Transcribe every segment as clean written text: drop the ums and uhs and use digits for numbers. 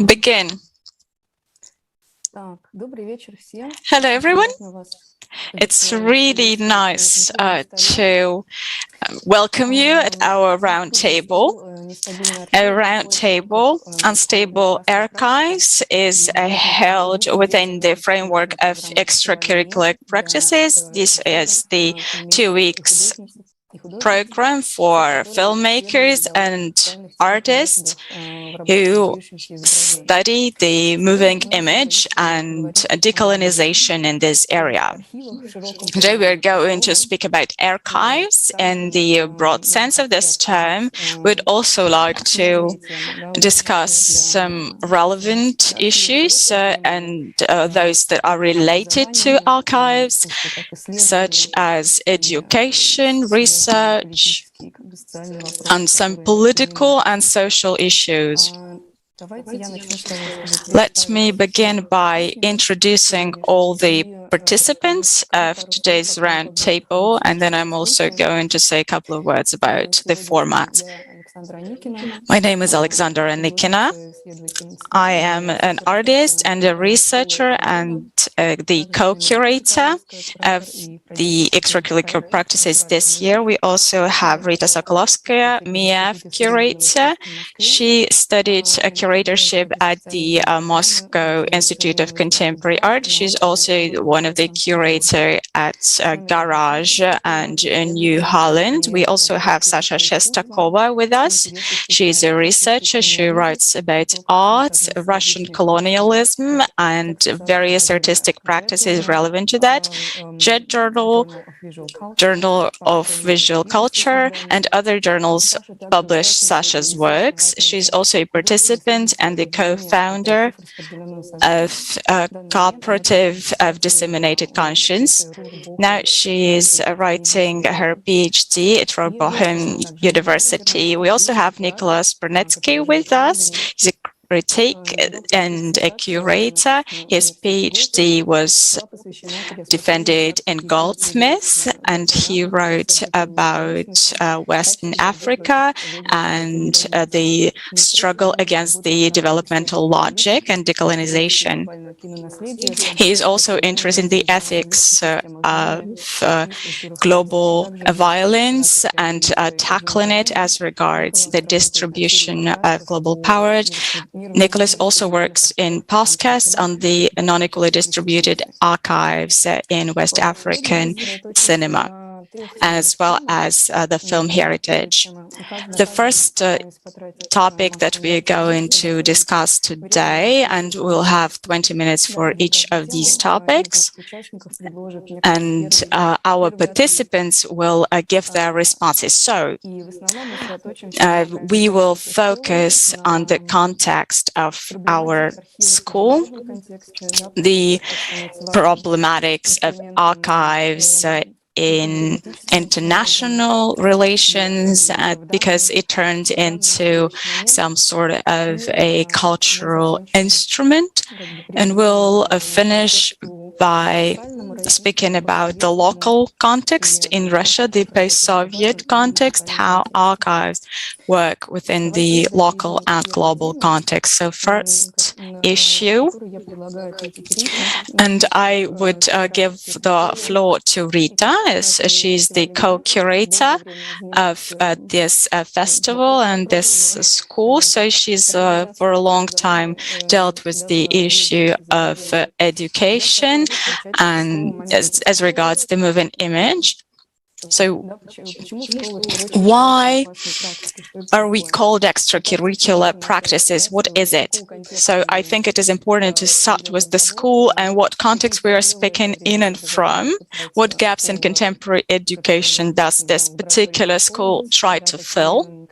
begin. Hello, everyone. It's really nice to welcome you at our roundtable. A roundtable, Unstable Archives, is held within the framework of extracurricular practices. This is the 2 weeks program for filmmakers and artists who study the moving image and decolonization in this area. Today we're going to speak about archives in the broad sense of this term. We'd also like to discuss some relevant issues and those that are related to archives, such as education, research, and some political and social issues. Let me begin by introducing all the participants of today's roundtable, and then I'm also going to say a couple of words about the format. My name is Alexandra Anikina. I am an artist and a researcher and the co-curator of the Extracurricular Practices this year. We also have Rita Sokolovskaya, MIEFF curator. She studied curatorship at the Moscow Institute of Contemporary Art. She's also one of the curators at Garage and New Holland. We also have Sasha Shestakova with us. She is a researcher. She writes about art, Russian colonialism, and various artistic practices relevant to that. Jet Journal, Journal of Visual Culture, and other journals publish Sasha's works. She's also a participant and the co-founder of a cooperative of disseminated conscience. Now she is writing her PhD at Bohem University. We also have Nikolaus Perneczky with us. He's a critic and a curator. His PhD was defended in Goldsmiths, and he wrote about Western Africa and the struggle against the developmental logic and decolonization. He is also interested in the ethics of global violence and tackling it as regards the distribution of global power. Nikolaus also works in podcasts on the non-equally distributed archives in West African cinema, as well as the film heritage. The first topic that we are going to discuss today, and we'll have 20 minutes for each of these topics, and our participants will give their responses. So we will focus on the context of our school, the problematics of archives in international relations, because it turned into some sort of a cultural instrument. And we'll finish by speaking about the local context in Russia, the post-Soviet context, how archives work within the local and global context. So first issue, and I would give the floor to Rita, as she's the co-curator of this festival and this school. So she's for a long time dealt with the issue of education and as regards the moving image. So why are we called extracurricular practices? What is it? So I think it is important to start with the school and what context we are speaking in and from. What gaps in contemporary education does this particular school try to fill?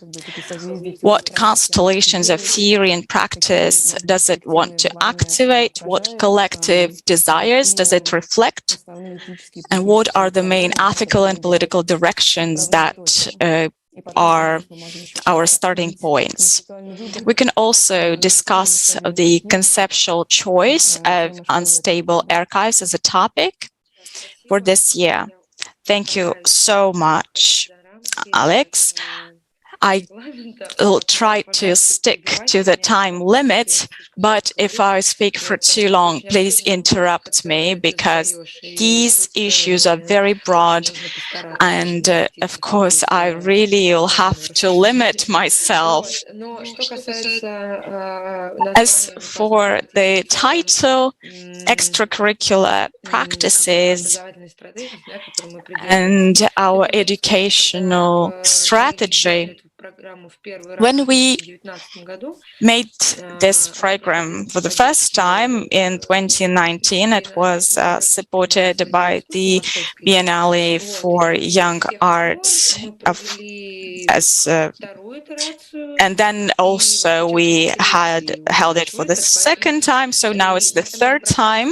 What constellations of theory and practice does it want to activate? What collective desires does it reflect? And what are the main ethical and political directions that are our starting points? We can also discuss the conceptual choice of unstable archives as a topic for this year. Thank you so much, Alex. I will try to stick to the time limit, but if I speak for too long, please interrupt me, because these issues are very broad, and of course I really will have to limit myself. As for the title, Extracurricular Practices and our educational strategy, when we made this program for the first time in 2019, it was supported by the Biennale for Young Arts and then also we had held it for the second time, so now it's the third time.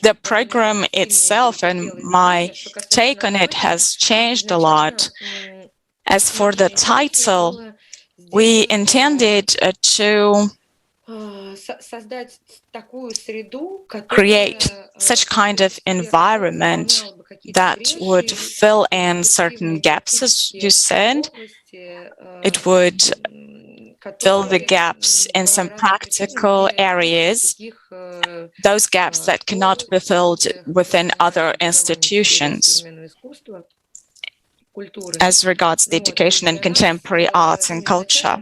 The program itself and my take on it has changed a lot. As for the title, we intended to create such kind of environment that would fill in certain gaps, as you said. It would fill the gaps in some practical areas, those gaps that cannot be filled within other institutions as regards the education in contemporary arts and culture.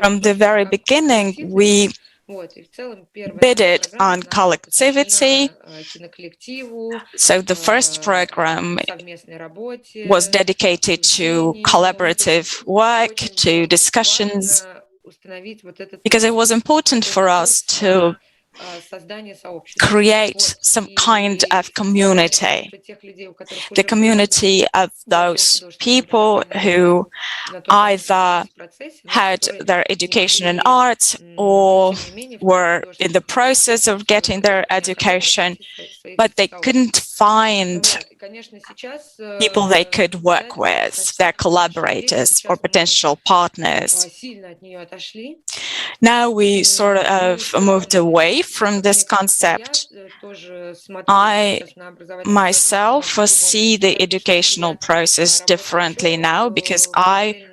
From the very beginning, we bidded on collectivity. So the first program was dedicated to collaborative work, to discussions, because it was important for us to create some kind of community, the community of those people who either had their education in art or were in the process of getting their education, but they couldn't find people they could work with, their collaborators or potential partners. Now we sort of moved away from this concept. I myself see the educational process differently now, because I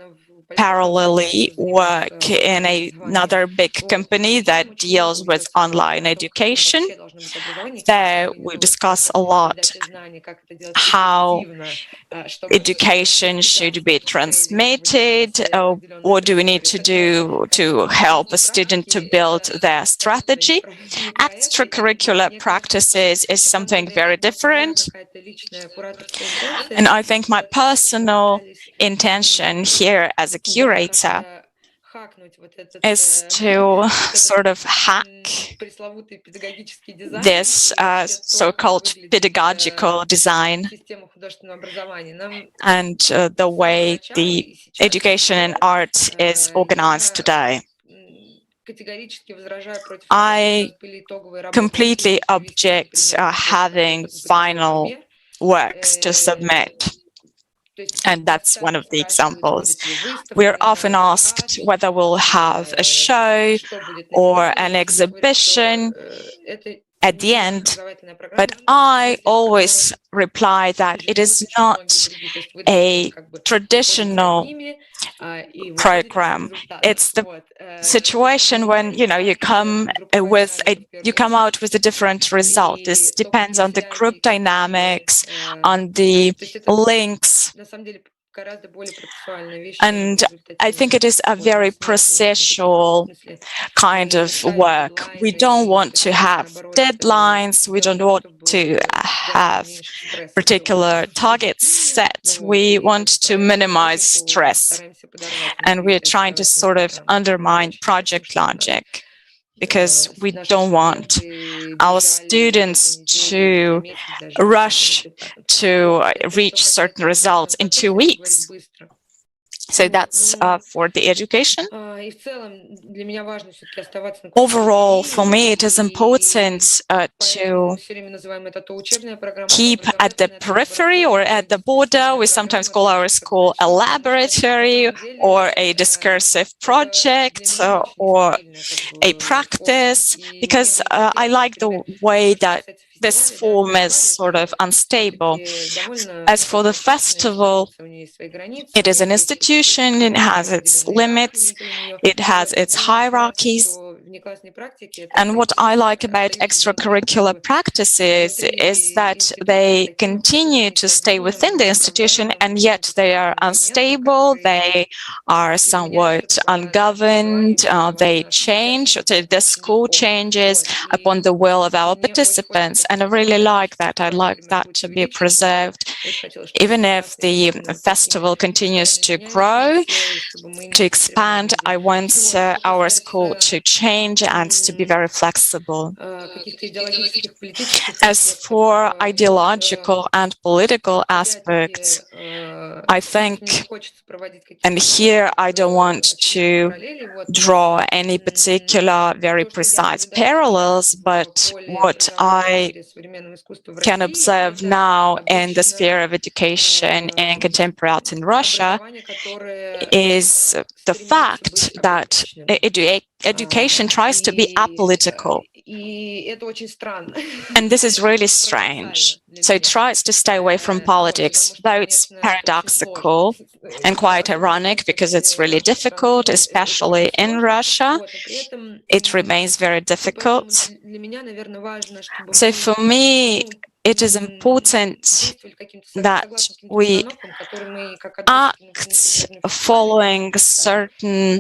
parallelly work in another big company that deals with online education. There we discuss a lot how education should be transmitted, what do we need to do to help a student to build their strategy. Extracurricular practices is something very different. And I think my personal intention here as a curator is to sort of hack this so-called pedagogical design and the way the education in art is organized today. I completely object having final works to submit. And that's one of the examples. We're often asked whether we'll have a show or an exhibition at the end, but I always reply that it is not a traditional program. It's the situation when you come out with a different result. This depends on the group dynamics, on the links. And I think it is a very processual kind of work. We don't want to have deadlines. We don't want to have particular targets set. We want to minimize stress. And we're trying to sort of undermine project logic, because we don't want our students to rush to reach certain results in 2 weeks. So that's for the education. Overall, for me, it is important to keep at the periphery or at the border. We sometimes call our school a laboratory or a discursive project or a practice, because I like the way that this form is sort of unstable. As for the festival, it is an institution, it has its limits, it has its hierarchies. And what I like about extracurricular practices is that they continue to stay within the institution, and yet they are unstable, they are somewhat ungoverned, they change, the school changes upon the will of our participants, and I really like that. I like that to be preserved. Even if the festival continues to grow, to expand, I want our school to change and to be very flexible. As for ideological and political aspects, I think, and here I don't want to draw any particular very precise parallels, but what I can observe now in the sphere of education in contemporary art in Russia is the fact that education tries to be apolitical. And this is really strange. So it tries to stay away from politics, though it's paradoxical and quite ironic because it's really difficult, especially in Russia. It remains very difficult. So for me, it is important that we act following certain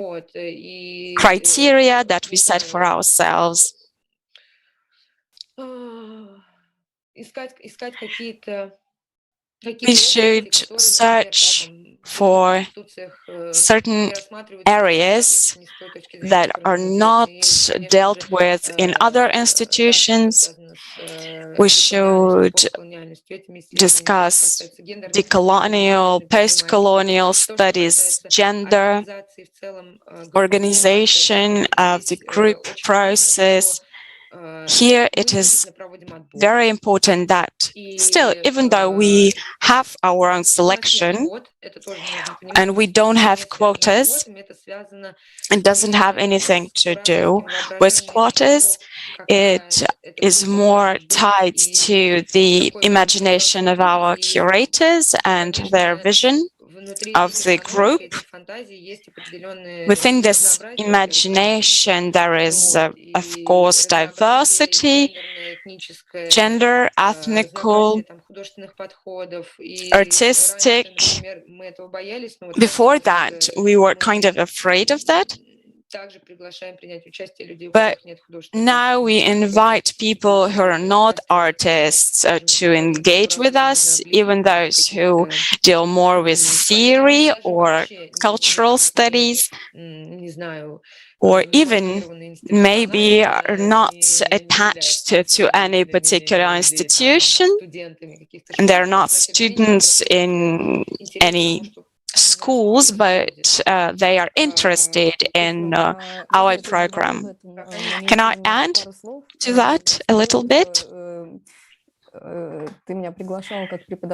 criteria that we set for ourselves. We should search for certain areas that are not dealt with in other institutions. We should discuss decolonial, post-colonial studies, gender, organization of the group process. Here it is very important that still, even though we have our own selection and we don't have quotas, it doesn't have anything to do with quotas. It is more tied to the imagination of our curators and their vision of the group. Within this imagination, there is, of course, diversity, gender, ethnical, artistic. Before that, we were kind of afraid of that. But now we invite people who are not artists to engage with us, even those who deal more with theory or cultural studies, or even maybe are not attached to any particular institution, and they're not students in any schools, but they are interested in our program. Can I add to that a little bit?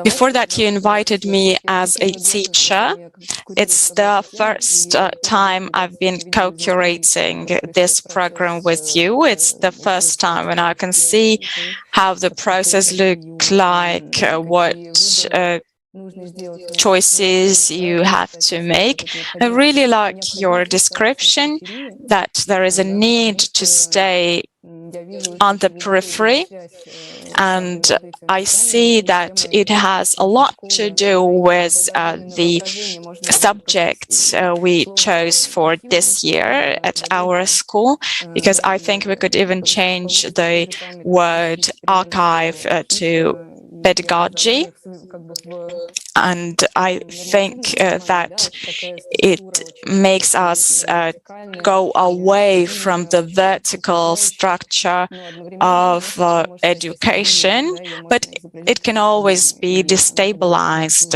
Before that, you invited me as a teacher. It's the first time I've been co-curating this program with you. It's the first time when I can see how the process looks like, what choices you have to make. I really like your description that there is a need to stay on the periphery, and I see that it has a lot to do with the subjects we chose for this year at our school, because I think we could even change the word archive to pedagogy, and I think that it makes us go away from the vertical structure of education, but it can always be destabilized,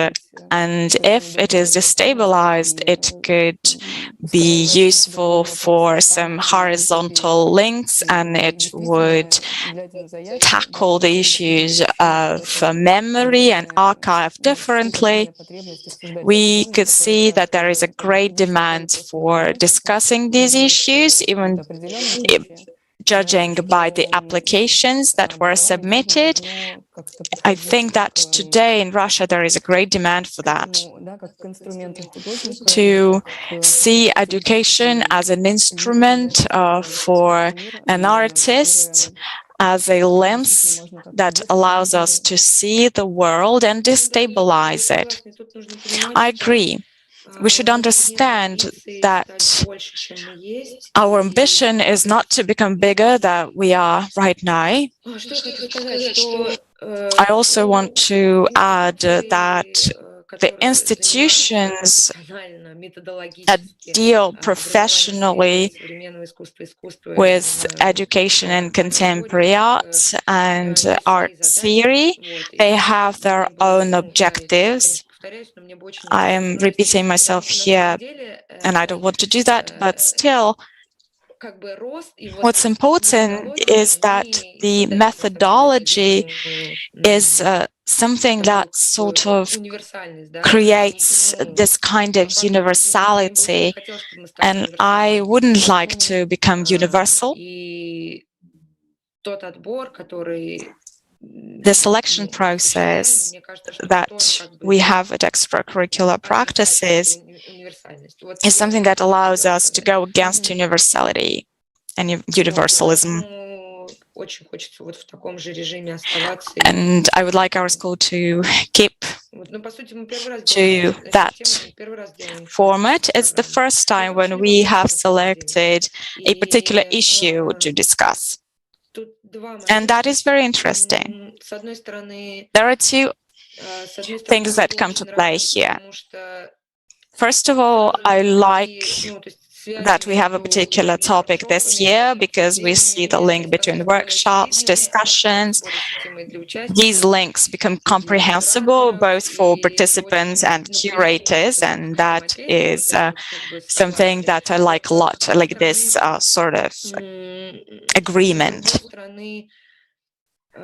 and if it is destabilized, it could be useful for some horizontal links, and it would tackle the issues of memory and archive differently. We could see that there is a great demand for discussing these issues, even judging by the applications that were submitted, I think that today in Russia there is a great demand for that, to see education as an instrument for an artist, as a lens that allows us to see the world and destabilize it. I agree. We should understand that our ambition is not to become bigger than we are right now. I also want to add that the institutions that deal professionally with education in contemporary arts and art theory, they have their own objectives. I am repeating myself here, and I don't want to do that, but still, what's important is that the methodology is something that sort of creates this kind of universality, and I wouldn't like to become universal. The selection process that we have at Extracurricular Practices is something that allows us to go against universality and universalism. And I would like our school to keep to that format. It's the first time when we have selected a particular issue to discuss. And that is very interesting. There are two things that come to play here. First of all, I like that we have a particular topic this year because we see the link between workshops, discussions. These links become comprehensible both for participants and curators, and that is something that I like a lot, like this sort of agreement.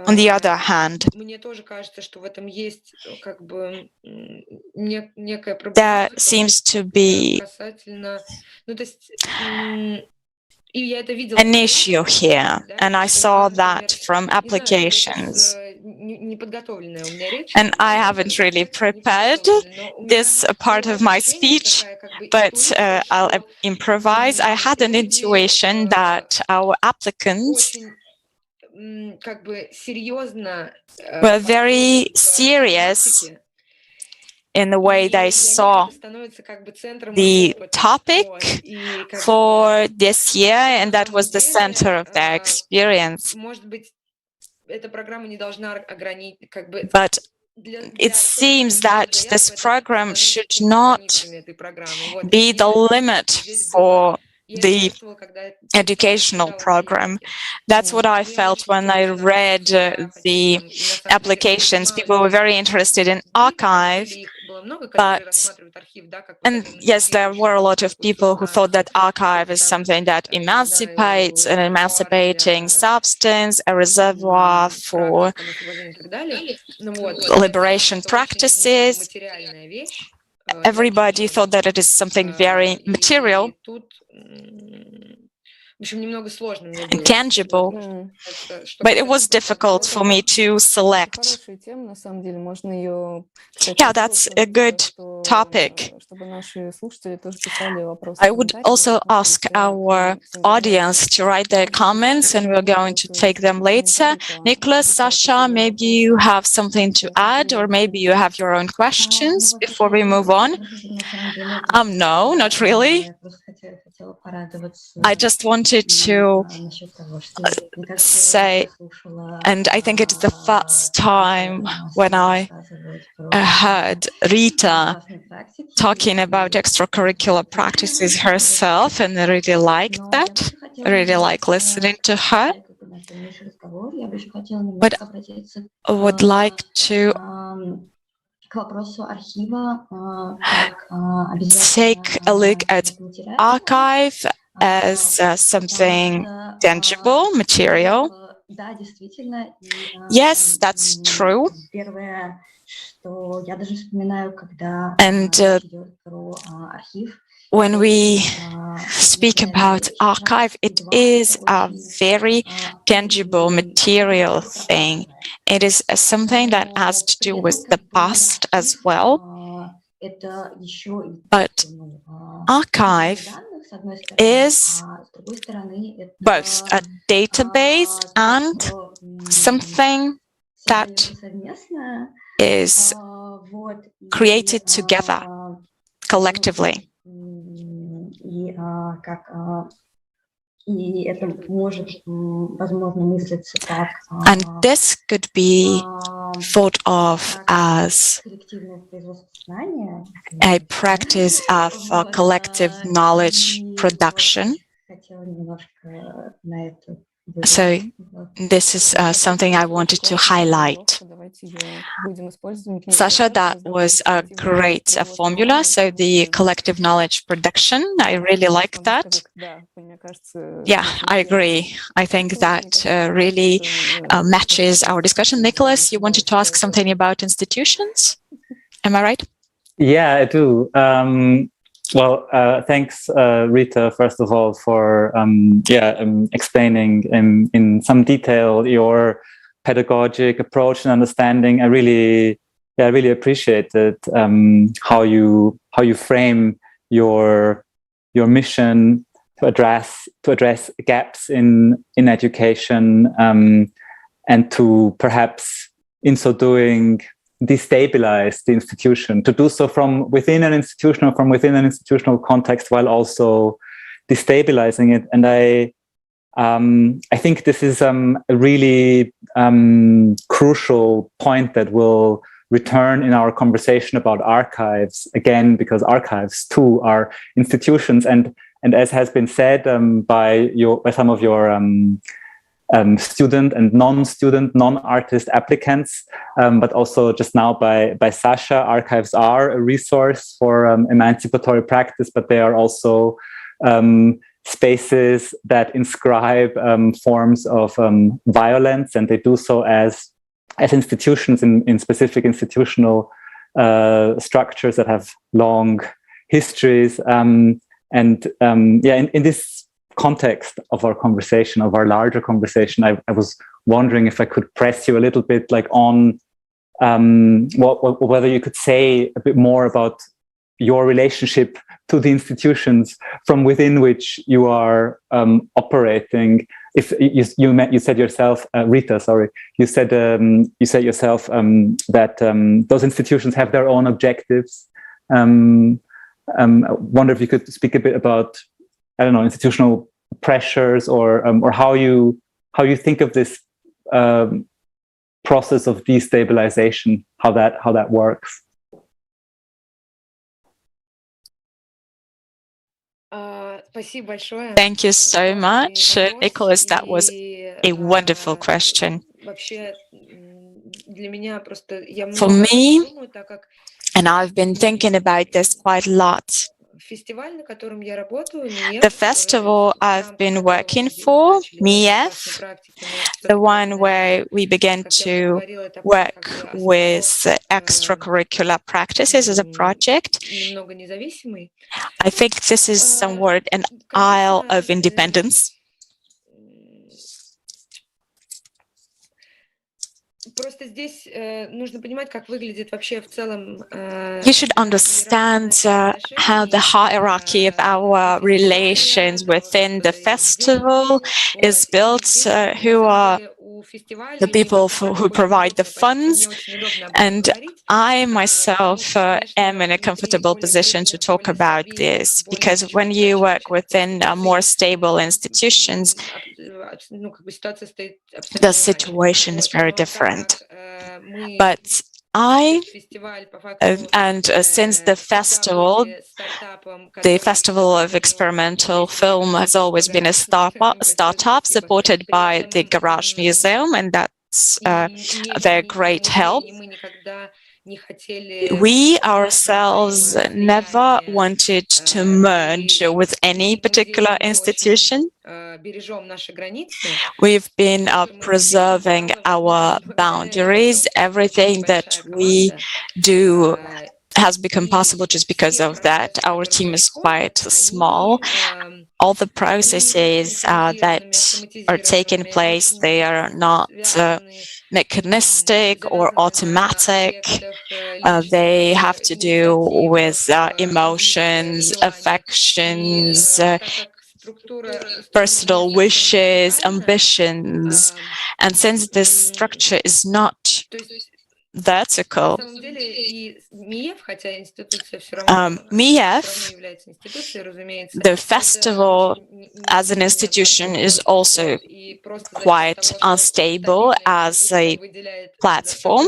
On the other hand, there seems to be an issue here, and I saw that from applications. And I haven't really prepared this part of my speech, but I'll improvise. I had an intuition that our applicants were very serious in the way they saw the topic for this year, and that was the center of their experience. But it seems that this program should not be the limit for the educational program. That's what I felt when I read the applications. People were very interested in archive, and yes, there were a lot of people who thought that archive is something that emancipates, an emancipating substance, a reservoir for liberation practices. Everybody thought that it is something very material and tangible, but it was difficult for me to select. Yeah, that's a good topic. I would also ask our audience to write their comments, and we're going to take them later. Nikolaus, Sasha, maybe you have something to add, or maybe you have your own questions before we move on. No, not really. I just wanted to say, and I think it's the first time when I heard Rita talking about extracurricular practices herself, and I really liked that. I really like listening to her. But I would like to take a look at archive as something tangible, material. Yes, that's true. And when we speak about archive, it is a very tangible, material thing. It is something that has to do with the past as well. But archive is both a database and something that is created together, collectively. And this could be thought of as a practice of collective knowledge production. So this is something I wanted to highlight. Sasha, that was a great formula. So the collective knowledge production, I really like that. Yeah, I agree. I think that really matches our discussion. Nikolaus, you wanted to ask something about institutions? Am I right? Yeah, I do. Well, thanks, Rita, first of all, for explaining in some detail your pedagogic approach and understanding. I really appreciate it. How you frame your mission to address gaps in education, and to perhaps in so doing destabilize the institution, to do so from within an institution or from within an institutional context, while also destabilizing it. And I think this is a really crucial point that will return in our conversation about archives again, because archives too are institutions, and as has been said by some of your student and non-student, non-artist applicants, but also just now by Sasha, archives are a resource for emancipatory practice, but they are also spaces that inscribe forms of violence, and they do so as institutions in specific institutional structures that have long histories. In this context of our conversation, of our larger conversation, I was wondering if I could press you a little bit, like on whether you could say a bit more about your relationship to the institutions from within which you are operating. If you said yourself, Rita, sorry, you said yourself that those institutions have their own objectives. I wonder if you could speak a bit about, I don't know, institutional pressures, or how you think of this process of destabilization, how that works. Thank you so much, Nikolaus. That was a wonderful question. For me, and I've been thinking about this quite a lot, the festival I've been working for, MIEFF, the one where we began to work with extracurricular practices as a project, I think this is somewhat an isle of independence. You should understand how the hierarchy of our relations within the festival is built, who are the people who provide the funds, and I myself am in a comfortable position to talk about this, because when you work within more stable institutions, the situation is very different. But since the Festival of Experimental Film has always been a startup supported by the Garage Museum, and that's a very great help. We ourselves never wanted to merge with any particular institution. We've been preserving our boundaries. Everything that we do has become possible just because of that. Our team is quite small. All the processes that are taking place, they are not mechanistic or automatic. They have to do with emotions, affections, personal wishes, ambitions. And since this structure is not vertical, MIEFF, the festival as an institution, is also quite unstable as a platform.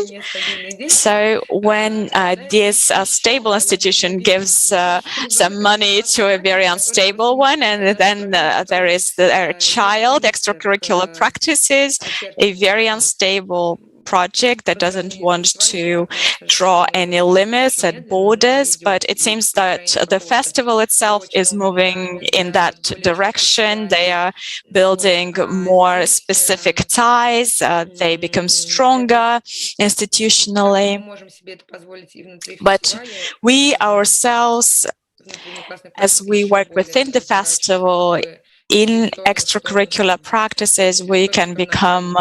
So when this stable institution gives some money to a very unstable one, and then there is their child, extracurricular practices, a very unstable project that doesn't want to draw any limits and borders, but it seems that the festival itself is moving in that direction. They are building more specific ties, they become stronger institutionally. But we ourselves, as we work within the festival, in extracurricular practices, we can become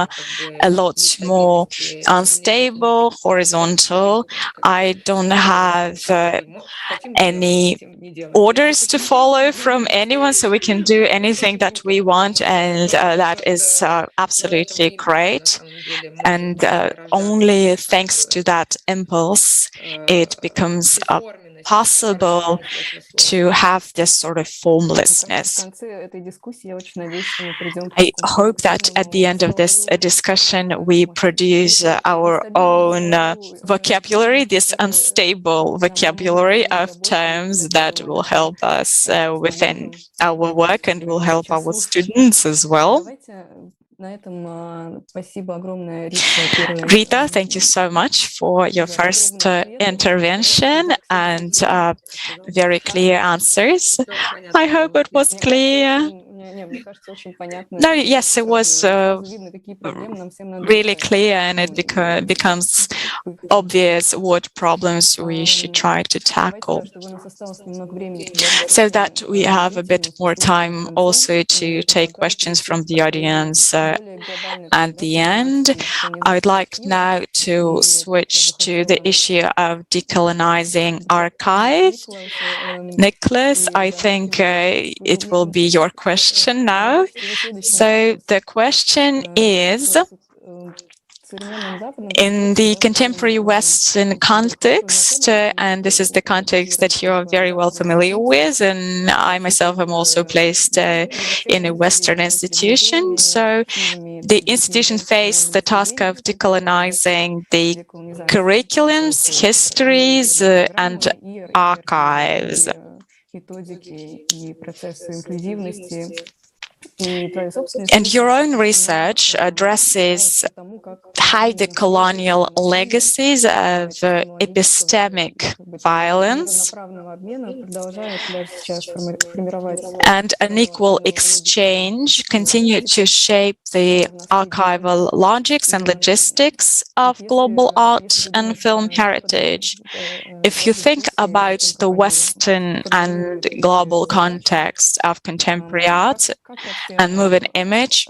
a lot more unstable, horizontal. I don't have any orders to follow from anyone, so we can do anything that we want, and that is absolutely great. And only thanks to that impulse, it becomes possible to have this sort of formlessness. I hope that at the end of this discussion, we produce our own vocabulary, this unstable vocabulary of terms that will help us within our work and will help our students as well. Rita, thank you so much for your first intervention and very clear answers. I hope it was clear. No, yes, it was really clear, and it becomes obvious what problems we should try to tackle, so that we have a bit more time also to take questions from the audience at the end. I would like now to switch to the issue of decolonizing archive. Nikolaus, I think it will be your question now. So the question is, in the contemporary Western context, and this is the context that you're very well familiar with, and I myself am also placed in a Western institution. So the institution faced the task of decolonizing the curriculums, histories, and archives. And your own research addresses how the colonial legacies of epistemic violence and unequal exchange continue to shape the archival logics and logistics of global art and film heritage. If you think about the Western and global context of contemporary art and moving image,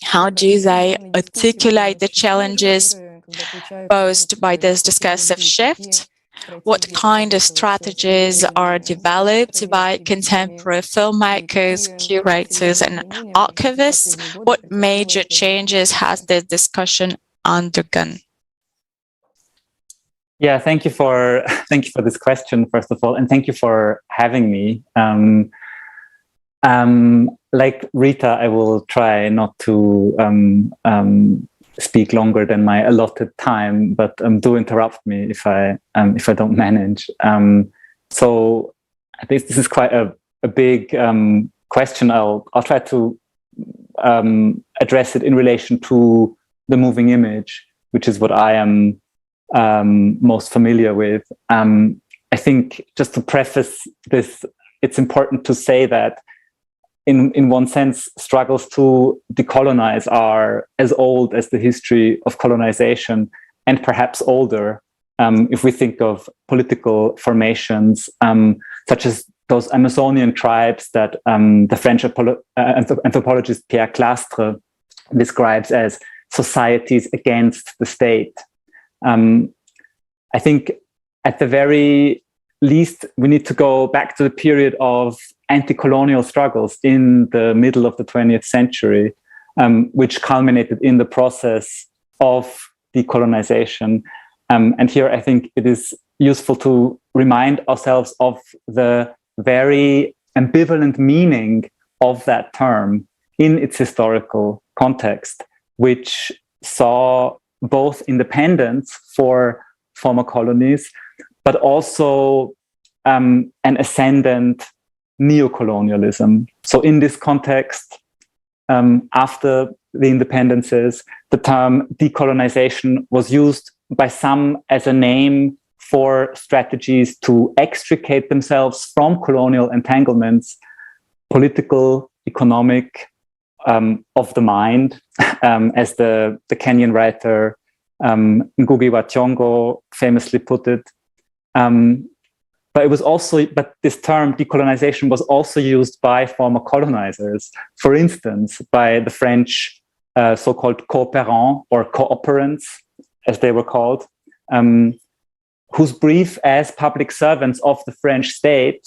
how do they articulate the challenges posed by this discursive shift? What kind of strategies are developed by contemporary filmmakers, curators, and archivists? What major changes has this discussion undergone? Yeah, thank you for this question, first of all, and thank you for having me. Like Rita, I will try not to speak longer than my allotted time, but do interrupt me if I don't manage. So I think this is quite a big question. I'll try to address it in relation to the moving image, which is what I am most familiar with. I think just to preface this, it's important to say that in one sense, struggles to decolonize are as old as the history of colonization, and perhaps older. if we think of political formations, such as those Amazonian tribes that the French anthropologist Pierre Clastres describes as societies against the state. I think at the very least, we need to go back to the period of anti-colonial struggles in the middle of the 20th century, which culminated in the process of decolonization. And here I think it is useful to remind ourselves of the very ambivalent meaning of that term in its historical context, which saw both independence for former colonies, but also an ascendant neocolonialism. So in this context, after the independences, the term decolonization was used by some as a name for strategies to extricate themselves from colonial entanglements, political, economic, of the mind, as the Kenyan writer Ngugi wa Thiong'o famously put it. But this term decolonization was also used by former colonizers. For instance, by the French so-called coopérants or cooperants, as they were called, whose brief as public servants of the French state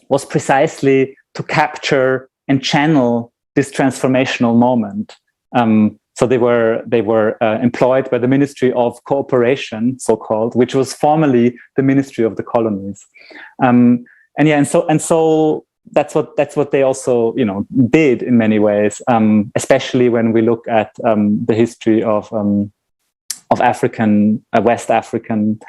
was precisely to capture and channel this transformational moment. So they were employed by the Ministry of Cooperation, so-called, which was formerly the Ministry of the Colonies. So that's what they also did in many ways, especially when we look at the history of African West African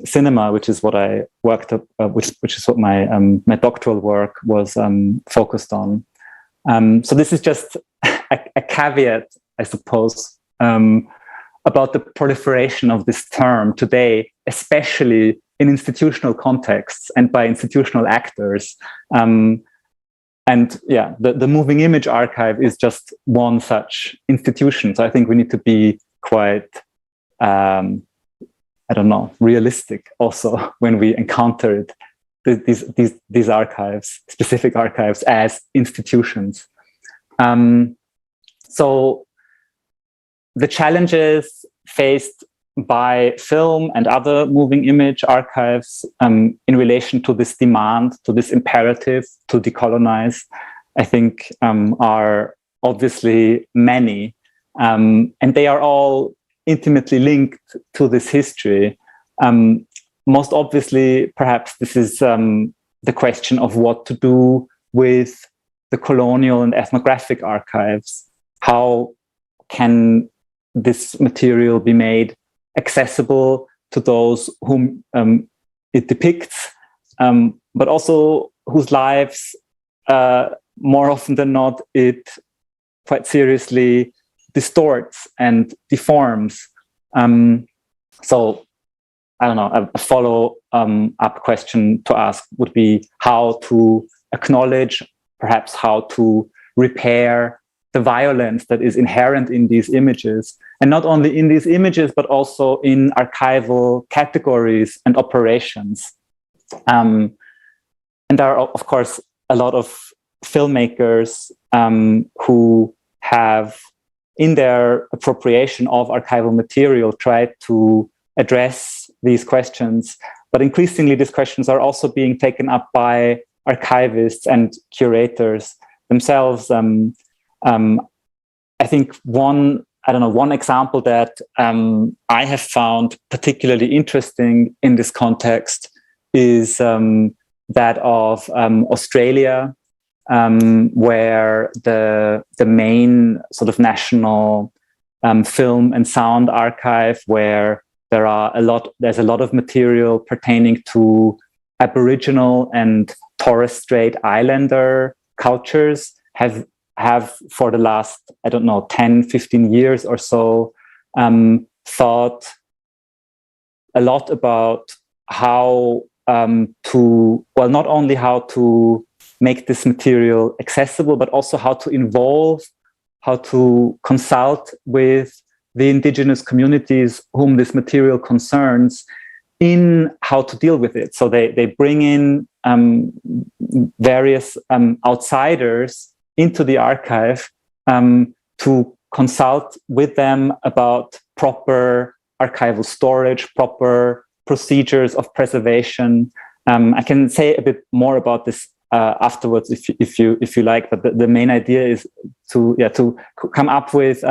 cinema, which is what I worked up, which is what my doctoral work was focused on. So this is just a caveat, I suppose, about the proliferation of this term today, especially in institutional contexts and by institutional actors. The Moving Image Archive is just one such institution. So I think we need to be quite, realistic also when we encountered these archives, specific archives, as institutions. So the challenges faced by film and other moving image archives in relation to this demand, to this imperative to decolonize, I think are obviously many. And they are all intimately linked to this history. Most obviously, perhaps this is the question of what to do with the colonial and ethnographic archives. How can this material be made accessible to those whom it depicts, but also whose lives, more often than not, it quite seriously distorts and deforms. So, I don't know, a follow-up question to ask would be how to acknowledge, perhaps how to repair the violence that is inherent in these images, and not only in these images, but also in archival categories and operations. And there are, of course, a lot of filmmakers who have, in their appropriation of archival material, tried to address these questions. But increasingly, these questions are also being taken up by archivists and curators themselves. I think one example that I have found particularly interesting in this context is that of Australia, where the main sort of national film and sound archive, where there's a lot of material pertaining to Aboriginal and Torres Strait Islander cultures, have for the last, 10, 15 years or so, thought a lot about how not only how to make this material accessible, but also how to involve, how to consult with the indigenous communities whom this material concerns in how to deal with it. So they bring in various outsiders into the archive to consult with them about proper archival storage, proper procedures of preservation. I can say a bit more about this afterwards if you like, but the main idea is to come up with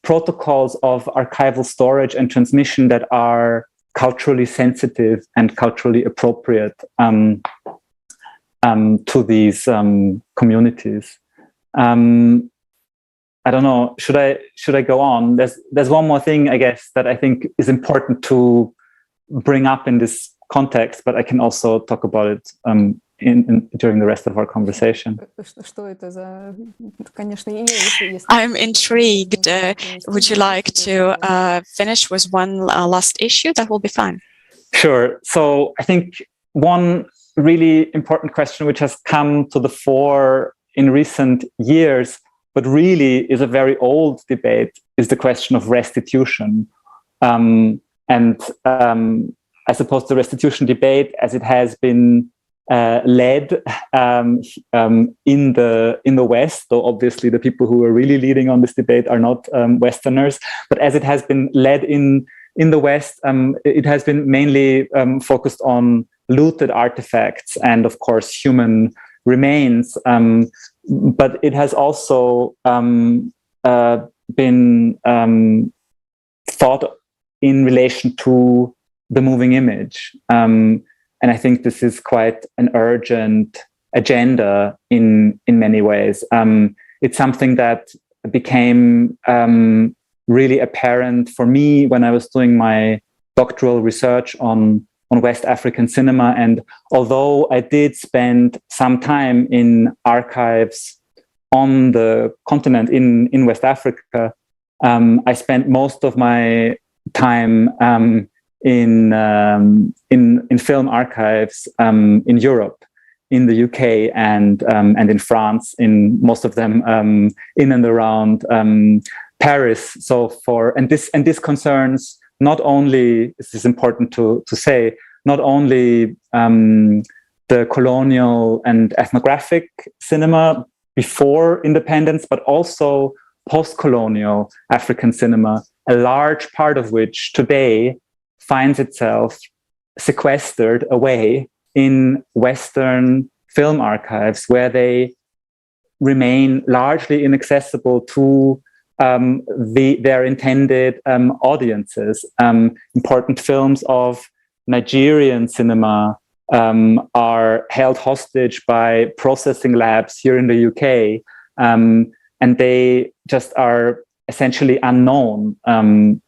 protocols of archival storage and transmission that are culturally sensitive and culturally appropriate to these communities. I don't know, should I go on? There's one more thing, I guess, that I think is important to bring up in this context, but I can also talk about it during the rest of our conversation. I'm intrigued. Would you like to finish with one last issue? That will be fine. Sure. So I think one really important question which has come to the fore in recent years, but really is a very old debate, is the question of restitution. I suppose the restitution debate, as it has been led in the West, though obviously the people who are really leading on this debate are not Westerners, but as it has been led in the West, it has been mainly focused on looted artifacts and, of course, human remains. But it has also been thought in relation to the moving image. And I think this is quite an urgent agenda in many ways. It's something that became really apparent for me when I was doing my doctoral research on West African cinema. And although I did spend some time in archives on the continent in West Africa, I spent most of my time in film archives in Europe, in the UK, and in France, in most of them in and around Paris. So this concerns not only, this is important to say, not only the colonial and ethnographic cinema before independence, but also post-colonial African cinema, a large part of which today finds itself sequestered away in Western film archives, where they remain largely inaccessible to their intended audiences. Important films of Nigerian cinema are held hostage by processing labs here in the UK, and they just are essentially unknown in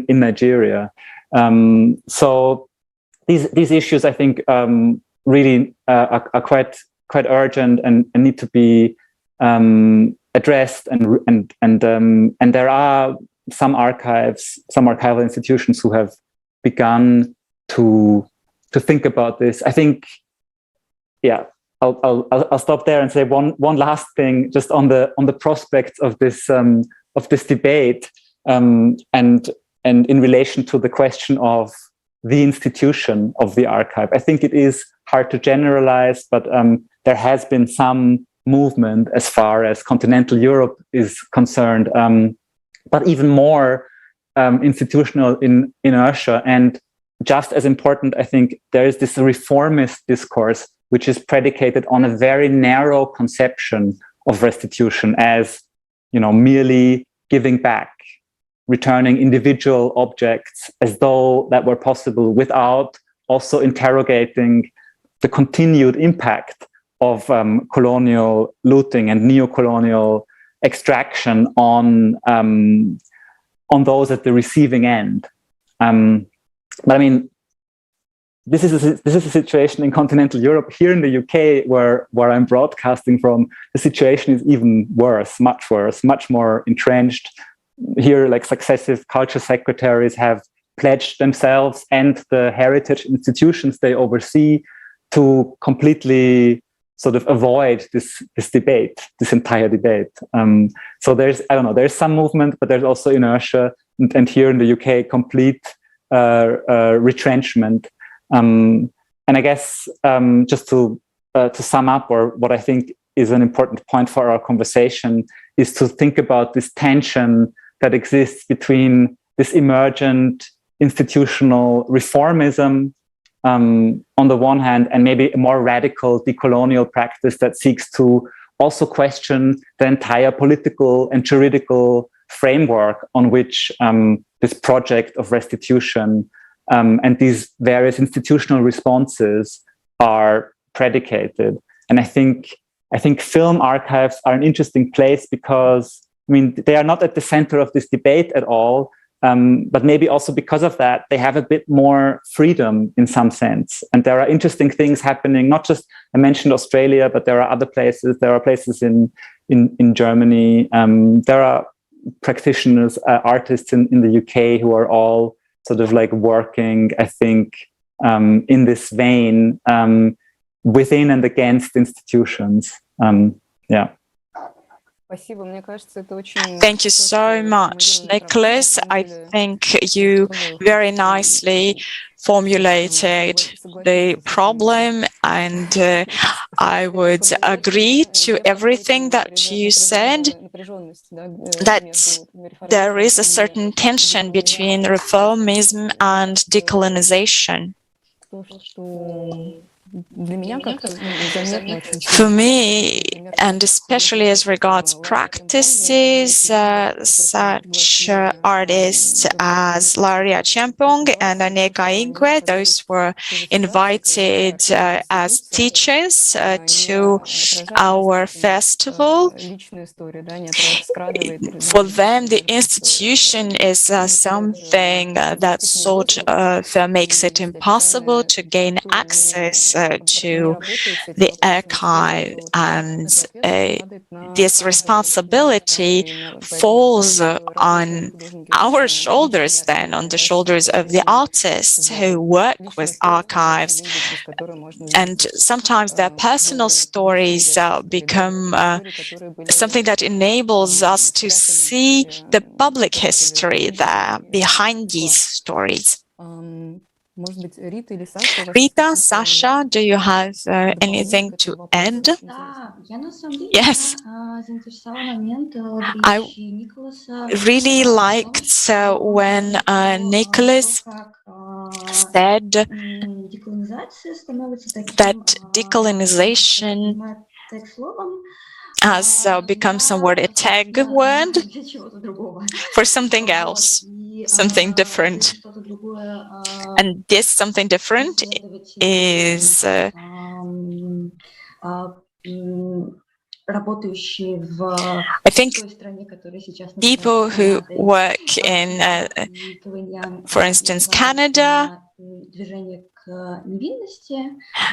Nigeria. So these issues, I think, really are quite urgent and need to be addressed. And there are some archival institutions who have begun to think about this. I think, yeah, I'll stop there and say one last thing just on the prospects of this debate, and in relation to the question of the institution of the archive. I think it is hard to generalize, but there has been some movement as far as continental Europe is concerned, but even more institutional inertia. And just as important, I think, there is this reformist discourse, which is predicated on a very narrow conception of restitution as, merely giving back, returning individual objects as though that were possible, without also interrogating the continued impact of colonial looting and neo-colonial extraction on those at the receiving end. But I mean, this is a situation in continental Europe. Here in the UK, where I'm broadcasting from, the situation is even worse, much more entrenched. Here, like, successive culture secretaries have pledged themselves and the heritage institutions they oversee to completely sort of avoid this debate, this entire debate. So there's, I don't know, there's some movement, but there's also inertia, and here in the UK, complete retrenchment. And I guess just to sum up, or what I think is an important point for our conversation, is to think about this tension that exists between this emergent institutional reformism on the one hand, and maybe a more radical decolonial practice that seeks to also question the entire political and juridical framework on which this project of restitution and these various institutional responses are predicated. And I think film archives are an interesting place because, I mean, they are not at the center of this debate at all, but maybe also because of that, they have a bit more freedom in some sense. And there are interesting things happening, not just, I mentioned Australia, but there are other places. There are places in Germany. There are practitioners, artists in the UK who are all sort of like working, I think, in this vein, within and against institutions. Yeah. Thank you so much, Nikolaus. I think you very nicely formulated the problem, and I would agree to everything that you said, that there is a certain tension between reformism and decolonization. For me, and especially as regards practices, such artists as Laria Champong and Anikina, those were invited as teachers to our festival. For them, the institution is something that sort of makes it impossible to gain access to the archive, and this responsibility falls on our shoulders then, on the shoulders of the artists who work with archives, and sometimes their personal stories become something that enables us to see the public history there behind these stories. Rita, Sasha, do you have anything to add? Yes. I really liked when Nikolaus said that decolonization has become somewhat a tag word for something else, something different. And this something different is I think people who work in, for instance, Canada.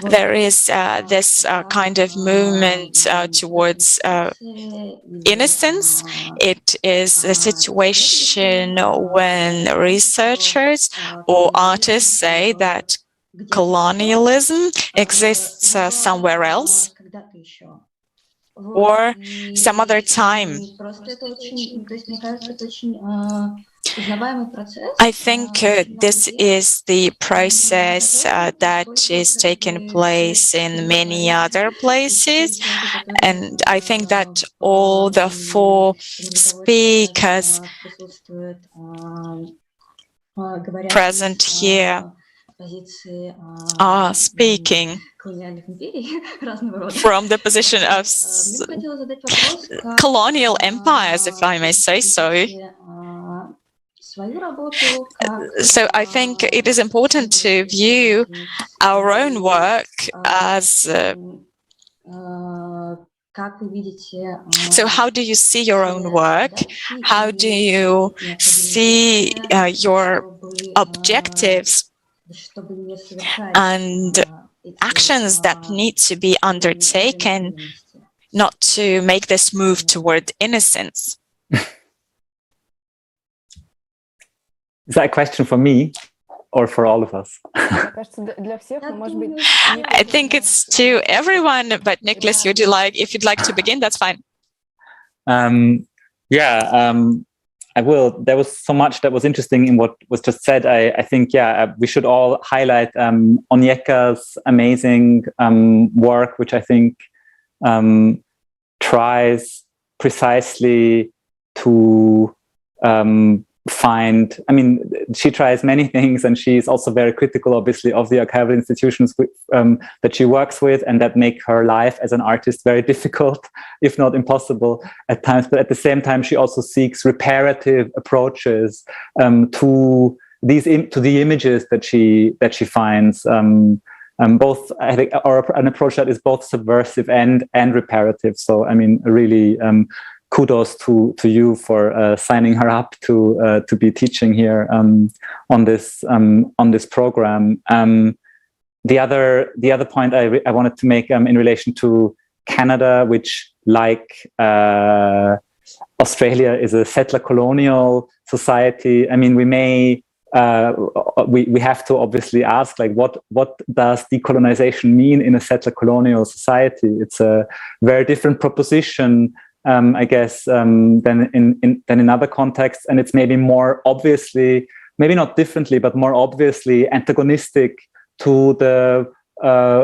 There is this kind of movement towards innocence. It is a situation when researchers or artists say that colonialism exists somewhere else or some other time. I think this is the process that is taking place in many other places, and I think that all the four speakers present here are speaking from the position of colonial empires, if I may say so. So I think it is important to view our own work as so how do you see your own work? How do you see your objectives and actions that need to be undertaken not to make this move toward innocence? Is that a question for me? or for all of us? I think it's to everyone, but Nicholas, if you'd like to begin, that's fine. I will. There was so much that was interesting in what was just said. I think, we should all highlight Onyeka's amazing work, which I think tries precisely to find, she tries many things, and she's also very critical, obviously, of the archival institutions that she works with, and that make her life as an artist very difficult, if not impossible at times. But at the same time, she also seeks reparative approaches to the images that she finds. Both, I think, or an approach that is both subversive and reparative. So, really. Kudos to you for signing her up to be teaching here on this program. The other point I wanted to make in relation to Canada, which, like Australia, is a settler colonial society. We may we have to obviously ask, like, what does decolonization mean in a settler colonial society? It's a very different proposition, I guess, than in other contexts, and it's maybe more obviously, maybe not differently, but more obviously antagonistic to the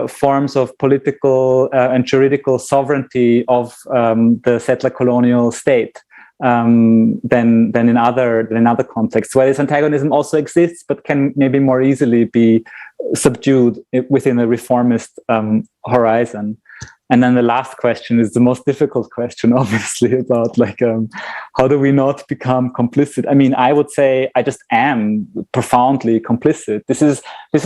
forms of political and juridical sovereignty of the settler colonial state than in other contexts, where this antagonism also exists, but can maybe more easily be subdued within a reformist horizon. And then the last question is the most difficult question, obviously, about how do we not become complicit? I would say I just am profoundly complicit. This is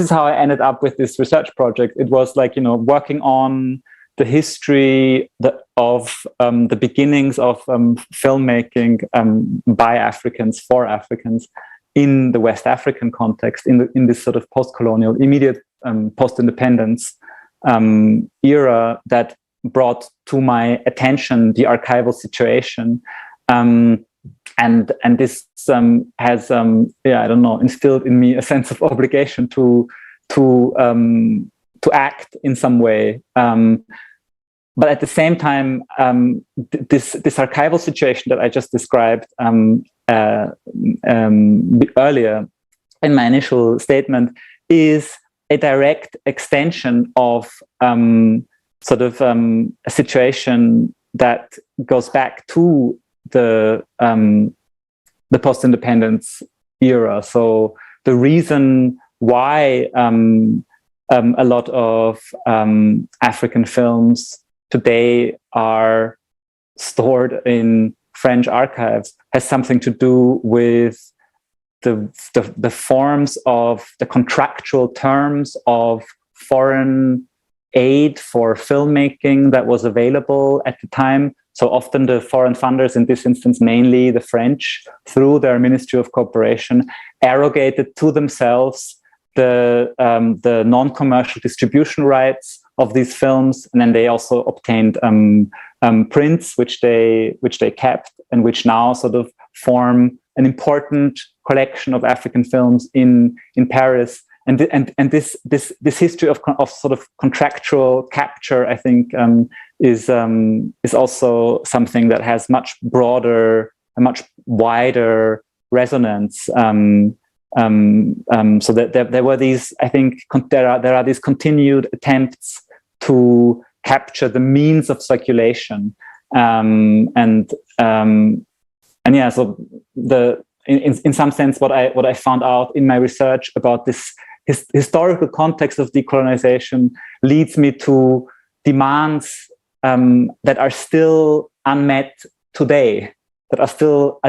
how I ended up with this research project. It was working on the history of the beginnings of filmmaking by Africans for Africans in the West African context, in this sort of post-colonial, immediate post-independence era that brought to my attention the archival situation, and this has instilled in me a sense of obligation to act in some way. But at the same time, this archival situation that I just described earlier in my initial statement is a direct extension of a situation that goes back to the post-independence era. So the reason why a lot of African films today are stored in French archives has something to do with the forms of the contractual terms of foreign aid for filmmaking that was available at the time. So often the foreign funders, in this instance mainly the French, through their Ministry of Cooperation, arrogated to themselves the non-commercial distribution rights of these films, and then they also obtained prints which they kept, and which now sort of form an important collection of African films in Paris. And this history of sort of contractual capture, I think, is also something that has much broader, a much wider resonance. So that there were these, I think, there are these continued attempts to capture the means of circulation, so in some sense, what I found out in my research about this historical context of decolonization leads me to demands that are still unmet today, that are still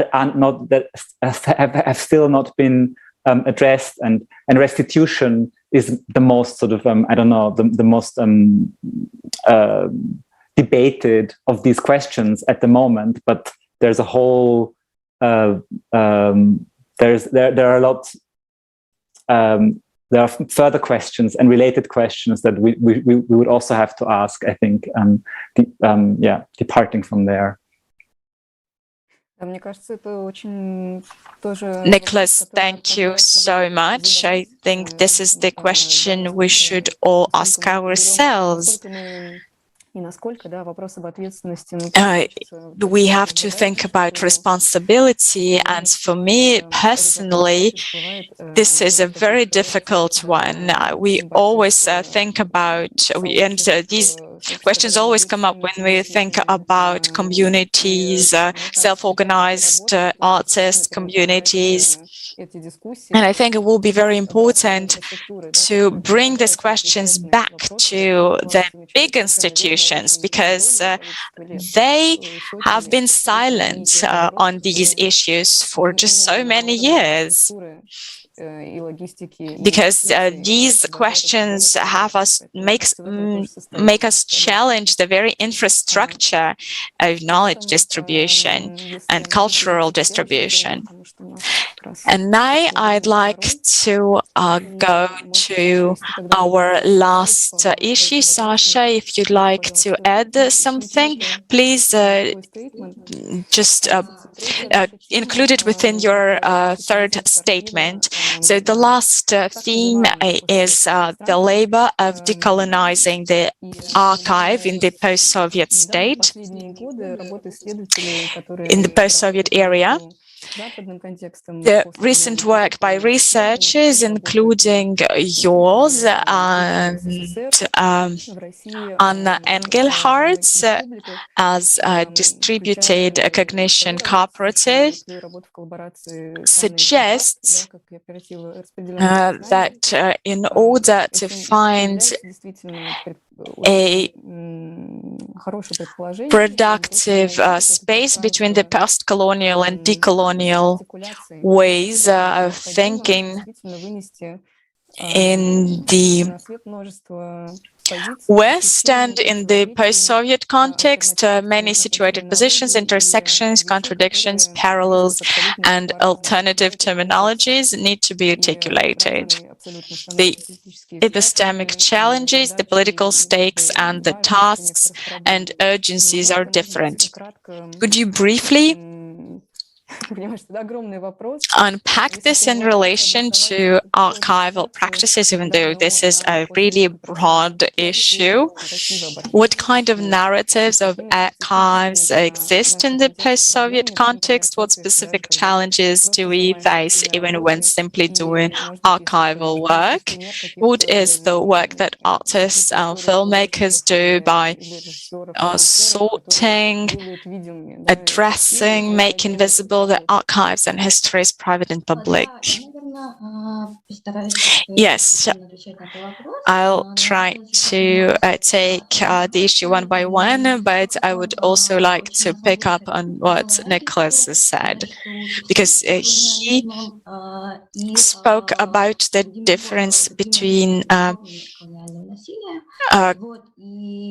have still not been addressed, and restitution is the most sort of the most debated of these questions at the moment. But there's a whole there are further questions and related questions that we would also have to ask, I think, departing from there. Nicholas, thank you so much. I think this is the question we should all ask ourselves. We have to think about responsibility, and for me personally, this is a very difficult one. We always think about, and these questions always come up when we think about communities, self-organized artist communities. And I think it will be very important to bring these questions back to the big institutions, because they have been silent on these issues for just so many years. Because these questions have make us challenge the very infrastructure of knowledge distribution and cultural distribution. And now I'd like to go to our last issue. Sasha, if you'd like to add something, please just include it within your third statement. So the last theme is the labor of decolonizing the archive in the post-Soviet state, in the post-Soviet area. The recent work by researchers, including yours and Anna Engelhardt's, as a distributed cognition cooperative, suggests that in order to find a productive space between the post-colonial and decolonial ways of thinking in the West and in the post-Soviet context, many situated positions, intersections, contradictions, parallels, and alternative terminologies need to be articulated. The epistemic challenges, the political stakes, and the tasks and urgencies are different. Could you briefly unpack this in relation to archival practices, even though this is a really broad issue? What kind of narratives of archives exist in the post-Soviet context? What specific challenges do we face even when simply doing archival work? What is the work that artists and filmmakers do by sorting, addressing, making visible the archives and histories, private and public? Yes, I'll try to take the issue one by one, but I would also like to pick up on what Nikolaus has said, because he spoke about the difference between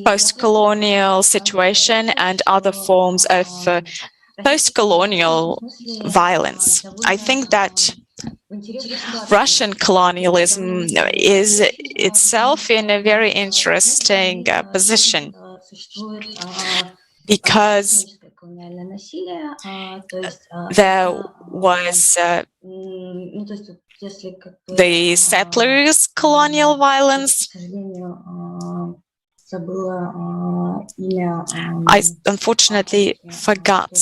post-colonial situation and other forms of post-colonial violence. I think that Russian colonialism is itself in a very interesting position, because there was the settlers' colonial violence. I unfortunately forgot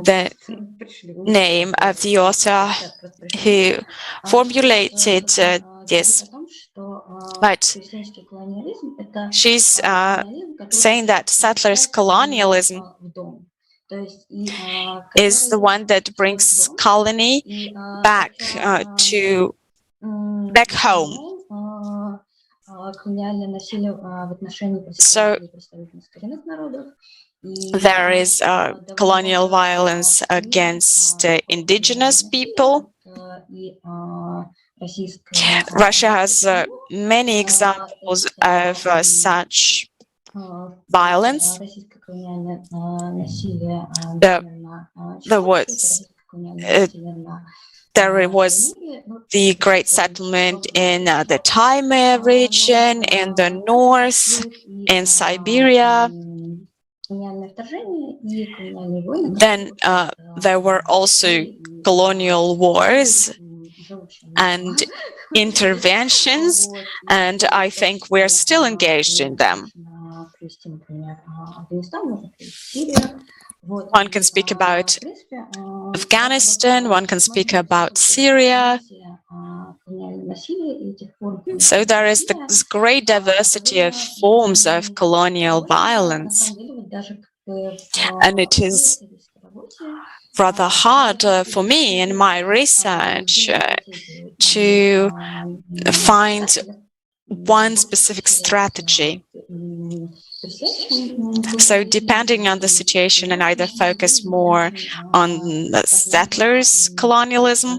the name of the author who formulated this, but she's saying that settlers' colonialism is the one that brings colony back back home. So there is colonial violence against indigenous people. Russia has many examples of such violence. There was the great settlement in the Taime region, in the north, in Siberia. Then there were also colonial wars and interventions, and I think we're still engaged in them. One can speak about Afghanistan, one can speak about Syria. So there is this great diversity of forms of colonial violence, and it is rather hard for me in my research to find one specific strategy. So depending on the situation, and either focus more on the settlers' colonialism.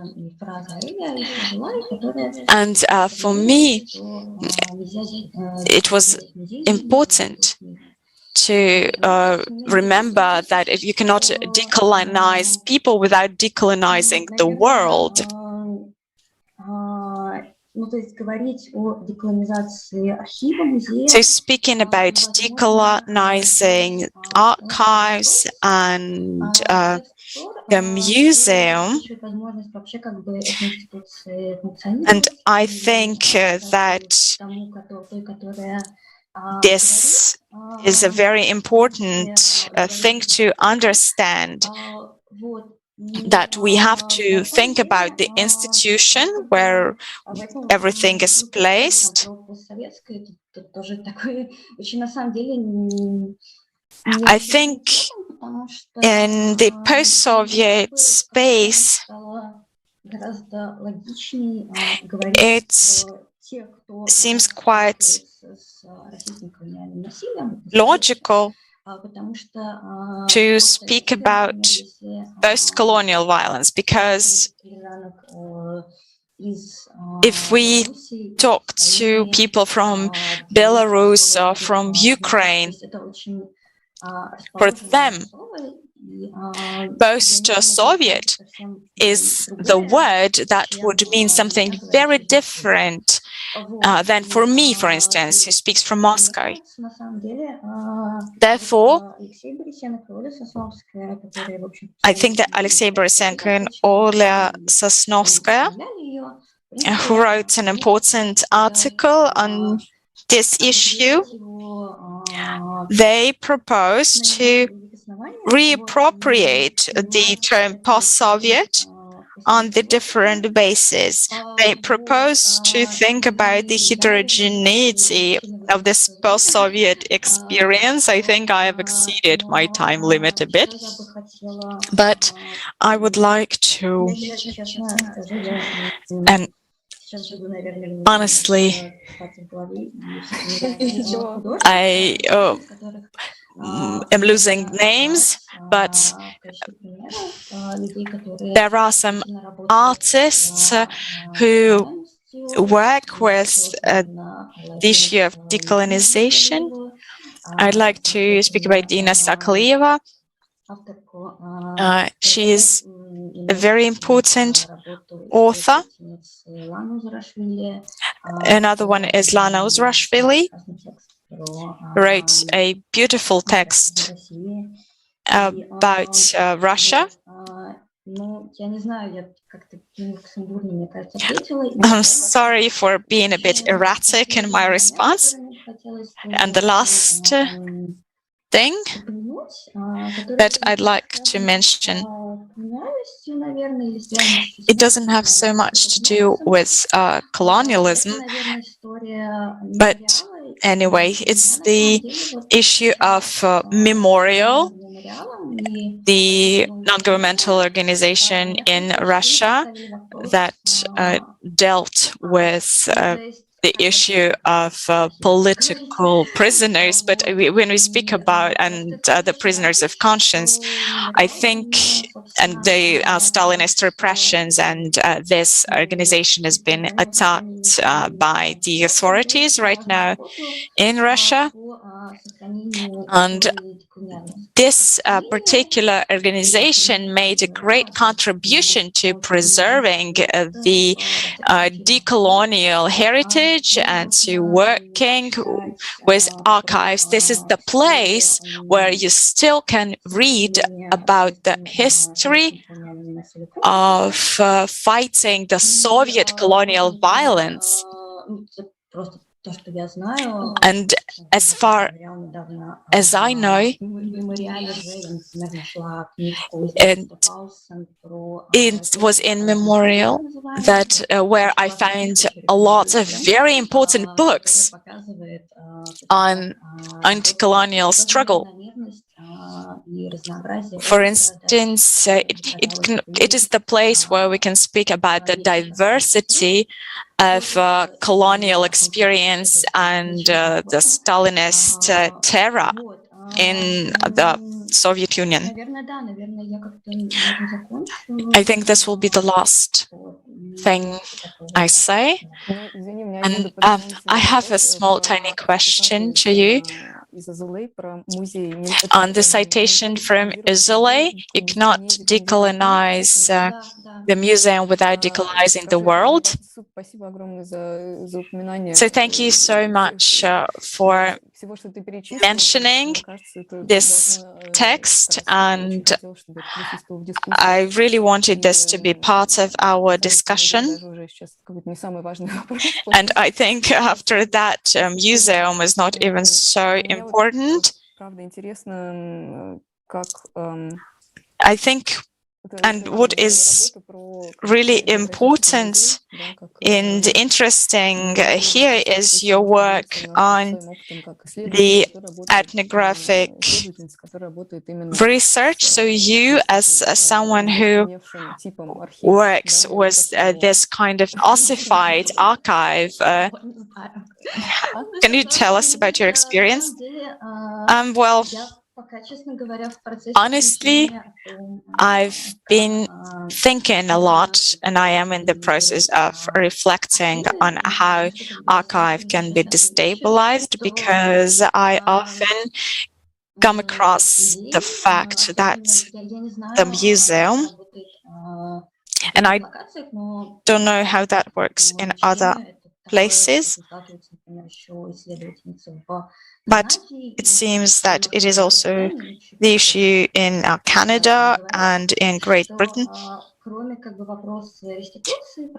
And for me, it was important to remember that if you cannot decolonize people without decolonizing the world. So speaking about decolonizing archives and the museum, and I think that this is a very important thing to understand, that we have to think about the institution where everything is placed. I think in the post-Soviet space, it seems quite logical to speak about post-colonial violence, because if we talk to people from Belarus or from Ukraine, for them, post-Soviet is the word that would mean something very different than for me, for instance, who speaks from Moscow. Therefore, I think that Alexey Borisenko and Oля Sosnovskaya, who wrote an important article on this issue, they propose to reappropriate the term post-Soviet on the different bases. They propose to think about the heterogeneity of this post-Soviet experience. I think I have exceeded my time limit a bit, but I would like to, and honestly, I am losing names, but there are some artists who work with the issue of decolonization. I'd like to speak about Dina Sokolieva. She is a very important author. Another one is Lana Uzrashvili, wrote a beautiful text about Russia. I'm sorry for being a bit erratic in my response. And the last thing that I'd like to mention, it doesn't have so much to do with colonialism, but anyway, it's the issue of Memorial, the non-governmental organization in Russia that dealt with the issue of political prisoners. But when we speak about the prisoners of conscience, I think, and the Stalinist repressions, and this organization has been attacked by the authorities right now in Russia. And this particular organization made a great contribution to preserving the decolonial heritage and to working with archives. This is the place where you still can read about the history of fighting the Soviet colonial violence. And as far as I know, it was in Memorial that where I found a lot of very important books on anti-colonial struggle. For instance, it is the place where we can speak about the diversity of colonial experience and the Stalinist terror in the Soviet Union. I think this will be the last thing I say. And I have a small, tiny question to you. On the citation from Uzole, you cannot decolonize the museum without decolonizing the world. So thank you so much for mentioning this text, and I really wanted this to be part of our discussion. And I think after that, museum is not even so important. I think, and what is really important and interesting here is your work on the ethnographic research. So you, as someone who works with this kind of ossified archive, can you tell us about your experience? Well, honestly, I've been thinking a lot, and I am in the process of reflecting on how archive can be destabilized, because I often come across the fact that the museum, and I don't know how that works in other places, but it seems that it is also the issue in Canada and in Great Britain.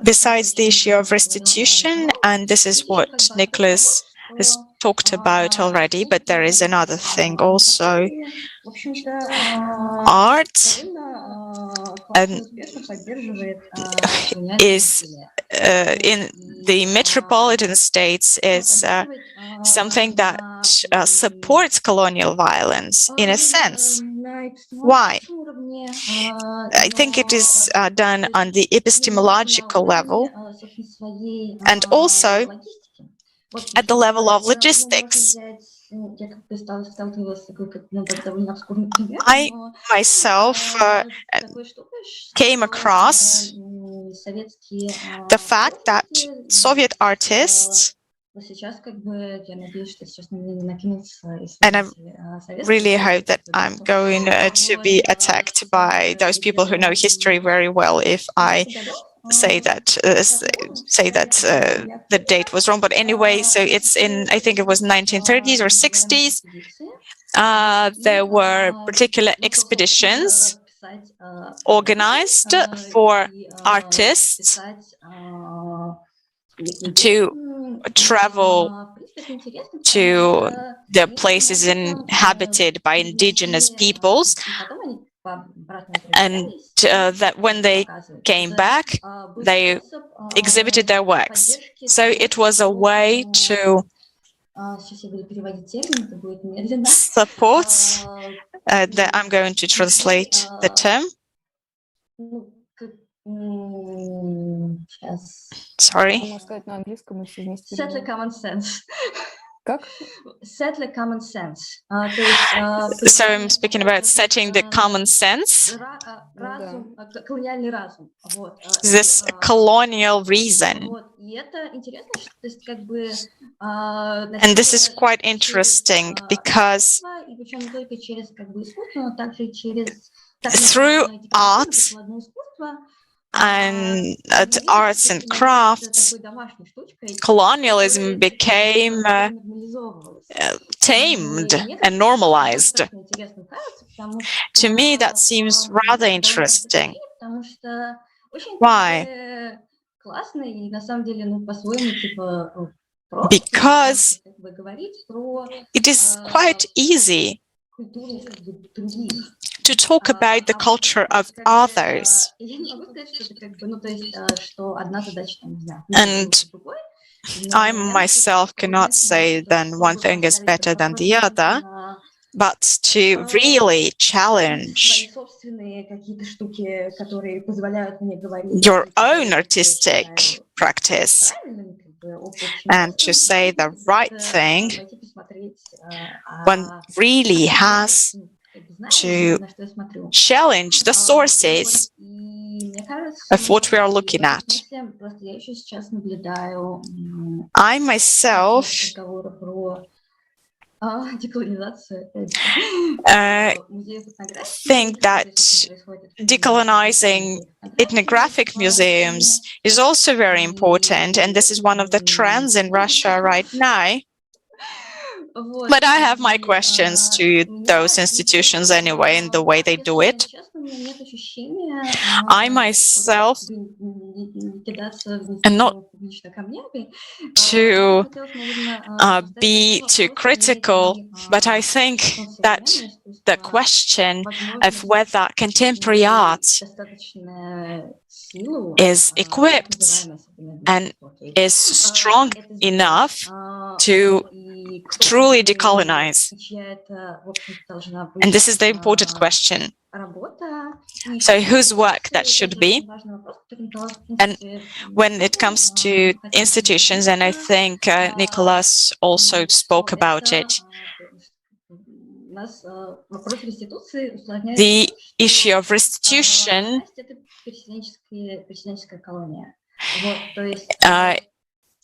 Besides the issue of restitution, and this is what Nikolaus has talked about already, but there is another thing also. Art is in the metropolitan states is something that supports colonial violence in a sense. Why? I think it is done on the epistemological level and also at the level of logistics. I myself came across the fact that Soviet artists, and I really hope that I'm going to be attacked by those people who know history very well if I say that the date was wrong. But anyway, so it's in, I think it was 1930s or 60s. There were particular expeditions organized for artists to travel to the places inhabited by indigenous peoples, and that when they came back, they exhibited their works. So it was a way to support, that I'm going to translate the term. Sorry. Settle common sense. Settle common sense. So I'm speaking about setting the common sense. This colonial reason. And this is quite interesting because through arts and arts and crafts, colonialism became tamed and normalized. To me, that seems rather interesting. Why? Because it is quite easy to talk about the culture of others. And I myself cannot say then one thing is better than the other, but to really challenge your own artistic practice and to say the right thing, one really has to challenge the sources of what we are looking at. I myself think that decolonizing ethnographic museums is also very important, and this is one of the trends in Russia right now. But I have my questions to those institutions anyway, in the way they do it. I myself am not to be too critical, but I think that the question of whether contemporary art is equipped and is strong enough to truly decolonize. And this is the important question. So whose work that should be? And when it comes to institutions, and I think Nikolaus also spoke about it, the issue of restitution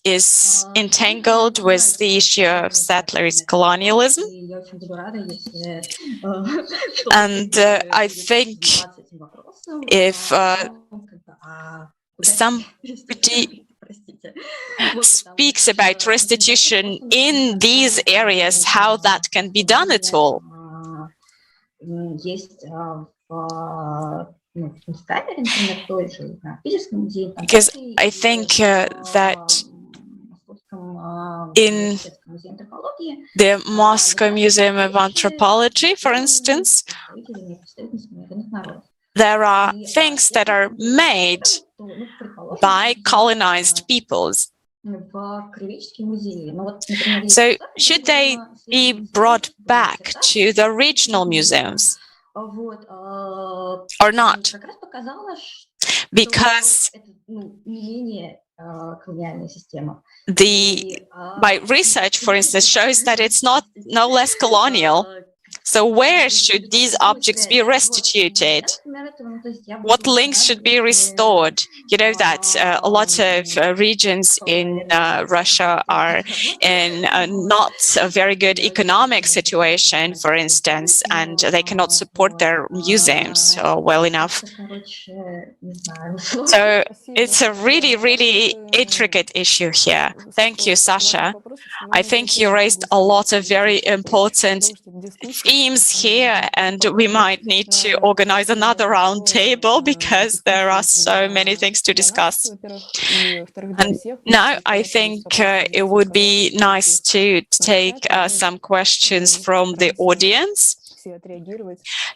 is entangled with the issue of settlers' colonialism. And I think if somebody speaks about restitution in these areas, how that can be done at all. Because I think that in the Moscow Museum of Anthropology, for instance, there are things that are made by colonized peoples. So should they be brought back to the regional museums or not? Because my research, for instance, shows that it's no less colonial. So where should these objects be restituted? What links should be restored? You know that a lot of regions in Russia are in not a very good economic situation, for instance, and they cannot support their museums well enough. So it's a really, really intricate issue here. Thank you, Sasha. I think you raised a lot of very important themes here, and we might need to organize another round table because there are so many things to discuss. And now I think it would be nice to take some questions from the audience.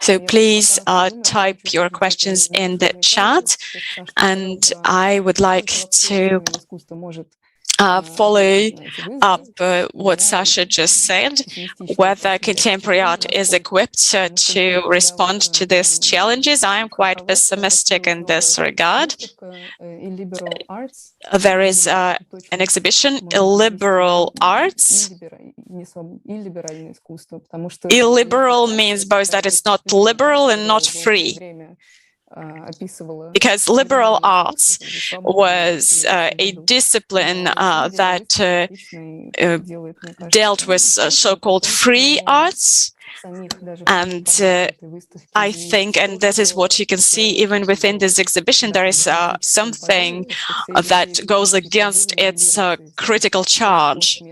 So please type your questions in the chat, and I would like to follow up what Sasha just said, whether contemporary art is equipped to respond to these challenges. I am quite pessimistic in this regard. There is an exhibition, Illiberal Arts. Illiberal means both that it's not liberal and not free. Because liberal arts was a discipline that dealt with so-called free arts, And I think, and that is what you can see even within this exhibition, there is something that goes against its critical charge,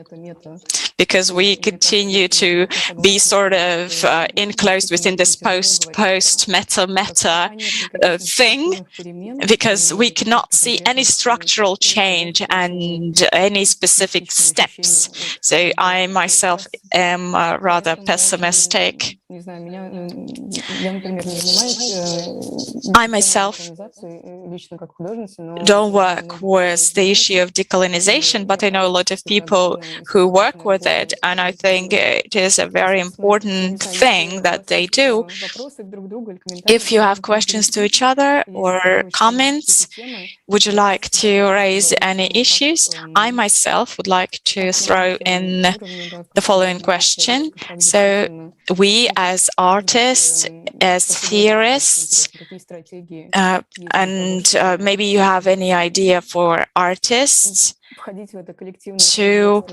because we continue to be sort of enclosed within this post meta thing, because we cannot see any structural change and any specific steps. So I myself am rather pessimistic. I myself don't work with the issue of decolonization, but I know a lot of people who work with it, and I think it is a very important thing that they do. If you have questions to each other or comments, would you like to raise any issues? I myself would like to throw in the following question. So we as artists, as theorists, and maybe you have any idea for artists to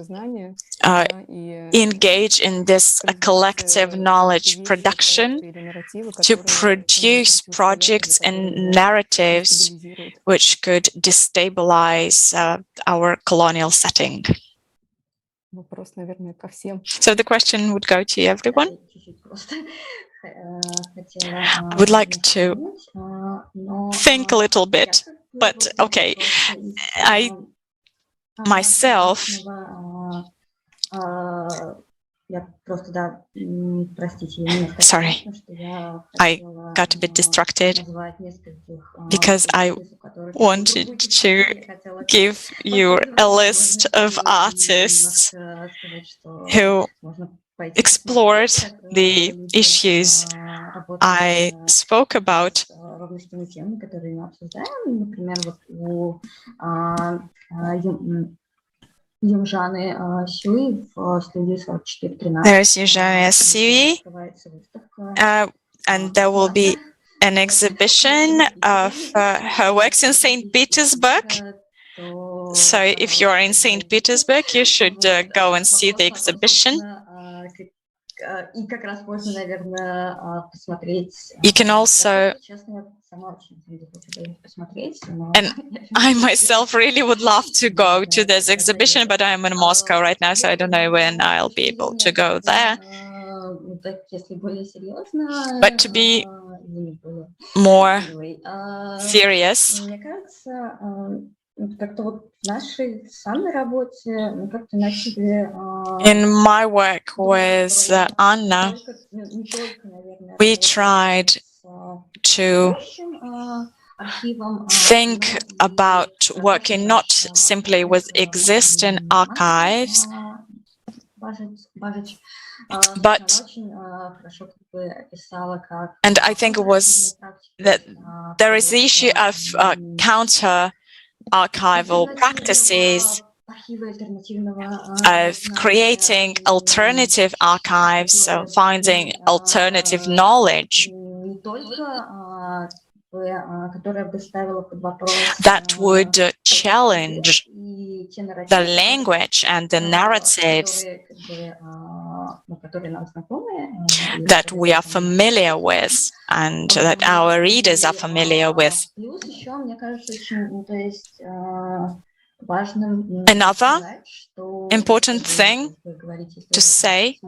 engage in this collective knowledge production, to produce projects and narratives which could destabilize our colonial setting. So the question would go to everyone. I would like to think a little bit, but okay, I myself sorry, I got a bit distracted because I wanted to give you a list of artists who explored the issues I spoke about. There's Eugenia Sui, and there will be an exhibition of her works in St. Petersburg. So if you are in St. Petersburg, you should go and see the exhibition. You can also, and I myself really would love to go to this exhibition, but I'm in Moscow right now, so I don't know when I'll be able to go there. But to be more serious, in my work with Anna, we tried to think about working not simply with existing archives, but, and I think it was that there is the issue of counter-archival practices, of creating alternative archives, so finding alternative knowledge that would challenge the language and the narratives that we are familiar with and that our readers are familiar with. Another important thing to say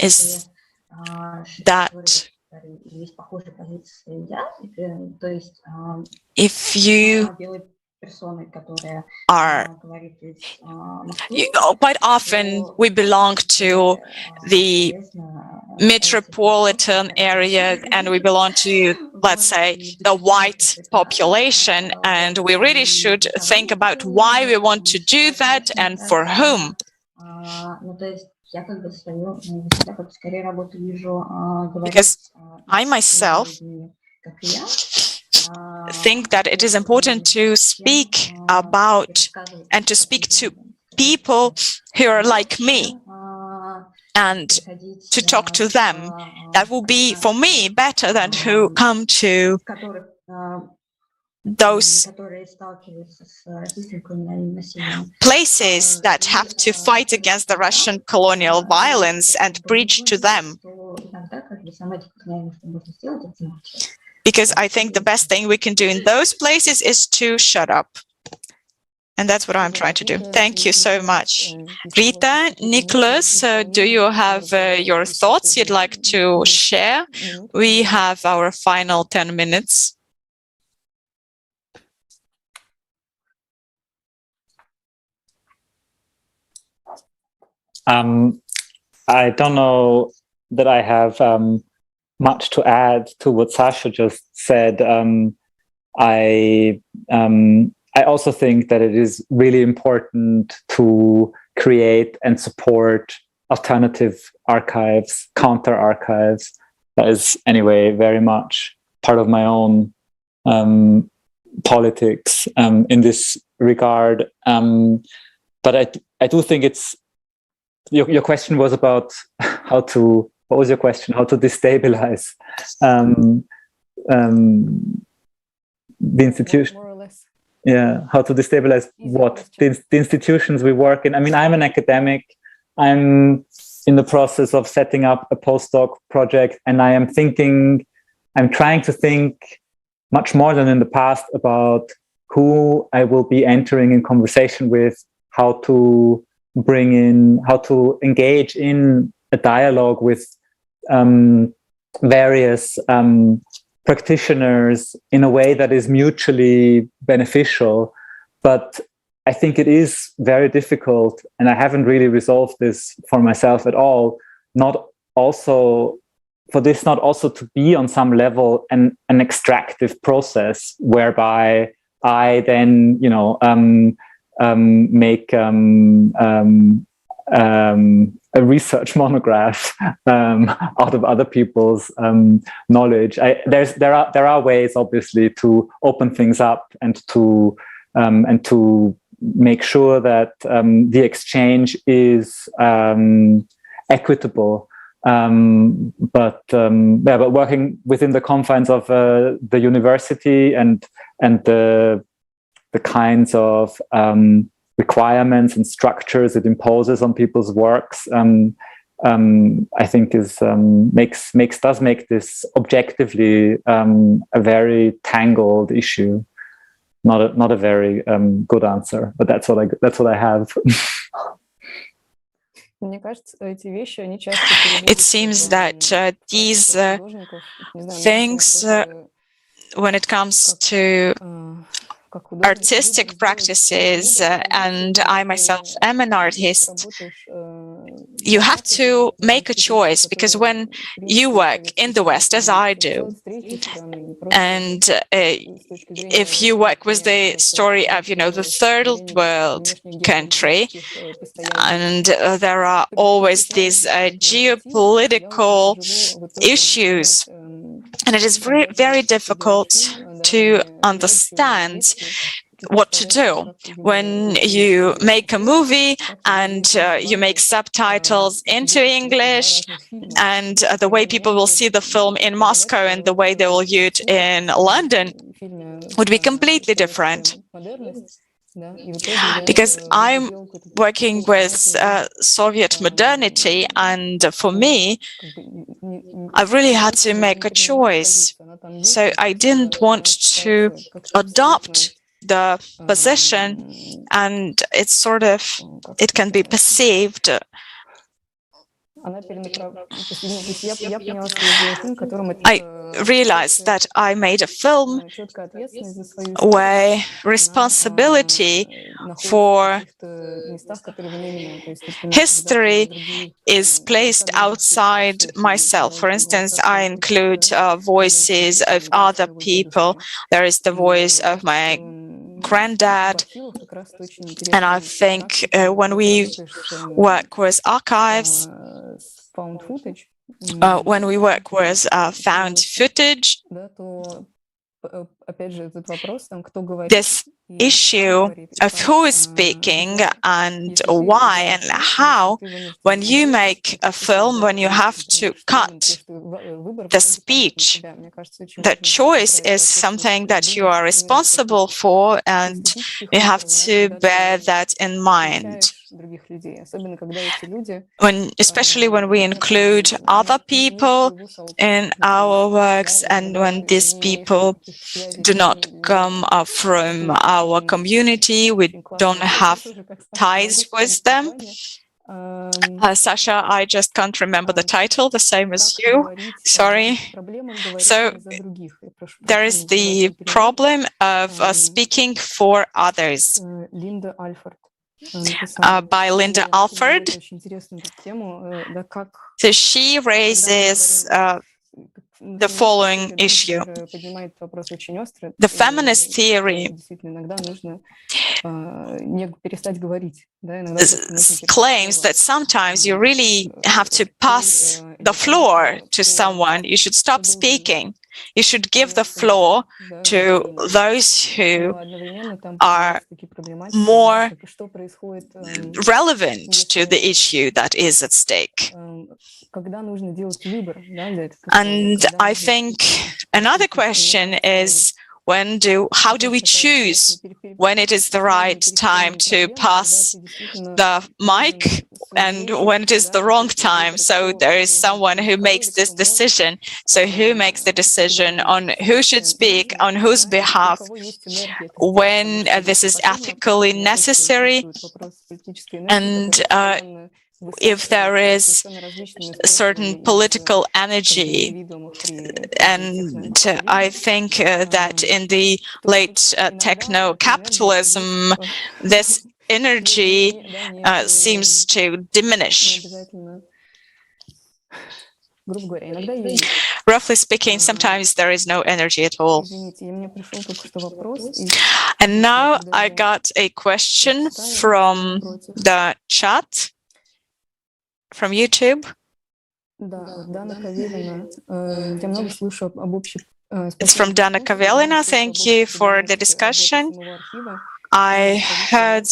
is that if you are, quite often we belong to the metropolitan area and we belong to, let's say, the white population, and we really should think about why we want to do that and for whom. Because I myself think that it is important to speak about and to speak to people who are like me and to talk to them. That will be, for me, better than who come to those places that have to fight against the Russian colonial violence and preach to them. Because I think the best thing we can do in those places is to shut up. And that's what I'm trying to do. Thank you so much. Rita, Nikolaus, do you have your thoughts you'd like to share? We have our final 10 minutes. I don't know that I have much to add to what Sasha just said. I also think that it is really important to create and support alternative archives, counter archives. That is, anyway, very much part of my own politics in this regard. But I do think it's your question was about how to. What was your question? How to destabilize the institution? More or less. Yeah, how to destabilize what? The institutions we work in. I mean, I'm an academic. I'm in the process of setting up a postdoc project, and I'm trying to think much more than in the past about who I will be entering in conversation with, how to engage in a dialogue with various practitioners in a way that is mutually beneficial. But I think it is very difficult, and I haven't really resolved this for myself at all, not also to be on some level an extractive process whereby I then, make a research monograph out of other people's knowledge. There are ways, obviously, to open things up and to make sure that the exchange is equitable. But working within the confines of the university and the kinds of requirements and structures it imposes on people's works, I think does make this objectively a very tangled issue. Not a very good answer, but that's what I have. It seems that these things, when it comes to artistic practices, and I myself am an artist, you have to make a choice, because when you work in the West, as I do, and if you work with the story of, the third world country, and there are always these geopolitical issues, and it is very, very difficult to understand what to do when you make a movie and you make subtitles into English, and the way people will see the film in Moscow and the way they will view it in London would be completely different. Because I'm working with Soviet modernity, and for me, I really had to make a choice. So I didn't want to adopt the position, and it can be perceived. I realized that I made a film where responsibility for history is placed outside myself. For instance, I include voices of other people. There is the voice of my granddad, and I think when we work with archives, when we work with found footage, this issue of who is speaking and why and how. When you make a film, when you have to cut the speech, the choice is something that you are responsible for, and you have to bear that in mind. Especially when we include other people in our works, and when these people do not come from our community, we don't have ties with them. Sasha, I just can't remember the title, the same as you. Sorry. So there is the problem of speaking for others. By Linda Alford. So she raises the following issue. The feminist theory claims that sometimes you really have to pass the floor to someone. You should stop speaking. You should give the floor to those who are more relevant to the issue that is at stake. And I think another question is, how do we choose when it is the right time to pass the mic and when it is the wrong time? So there is someone who makes this decision. So who makes the decision on who should speak, on whose behalf, when this is ethically necessary, and if there is a certain political energy. And I think that in the late techno-capitalism, this energy seems to diminish. Roughly speaking, sometimes there is no energy at all. And now I got a question from the chat. From YouTube. It's from Dana Kavelina. Thank you for the discussion. I heard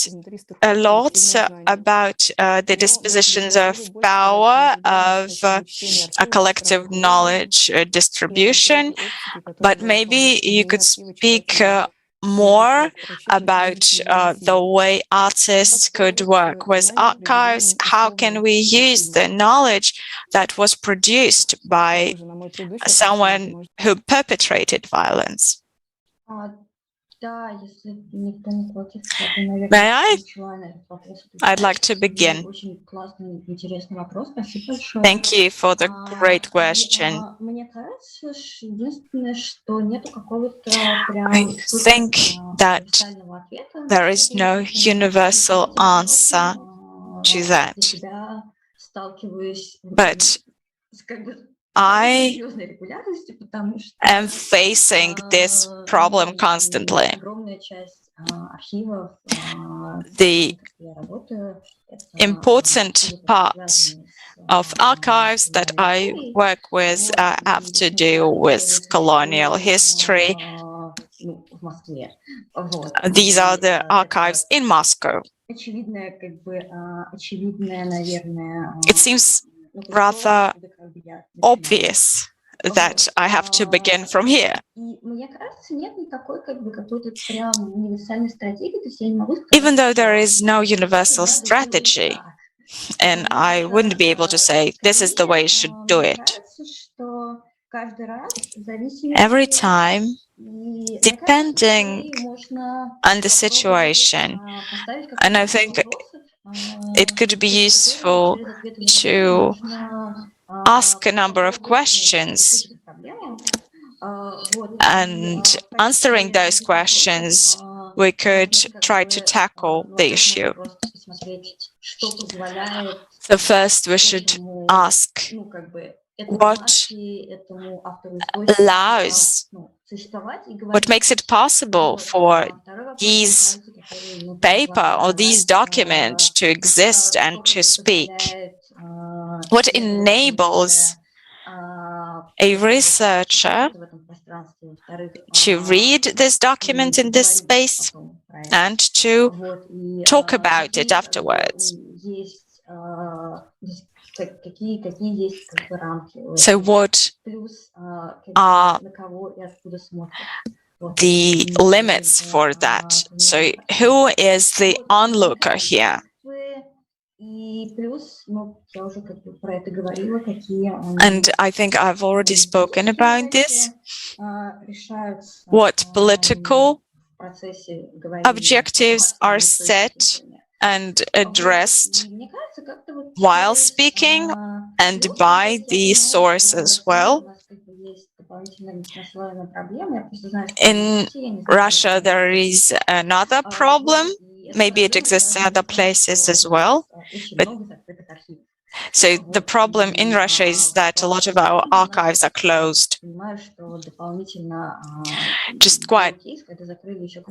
a lot about the dispositions of power of a collective knowledge distribution, but maybe you could speak more about the way artists could work with archives. How can we use the knowledge that was produced by someone who perpetrated violence? May I? I'd like to begin. Thank you for the great question. I think that there is no universal answer to that. But I am facing this problem constantly. The important parts of archives that I work with have to do with colonial history. These are the archives in Moscow. It seems rather obvious that I have to begin from here. Even though there is no universal strategy, and I wouldn't be able to say, this is the way you should do it. Every time, depending on the situation, and I think it could be useful to ask a number of questions, and answering those questions, we could try to tackle the issue. So first, we should ask what allows, what makes it possible for these paper or these documents to exist and to speak? What enables a researcher to read this document in this space and to talk about it afterwards. So what are the limits for that? So who is the onlooker here? And I think I've already spoken about this. What political objectives are set and addressed while speaking and by the source as well. In Russia, there is another problem. Maybe it exists in other places as well. But so the problem in Russia is that a lot of our archives are closed. Just quite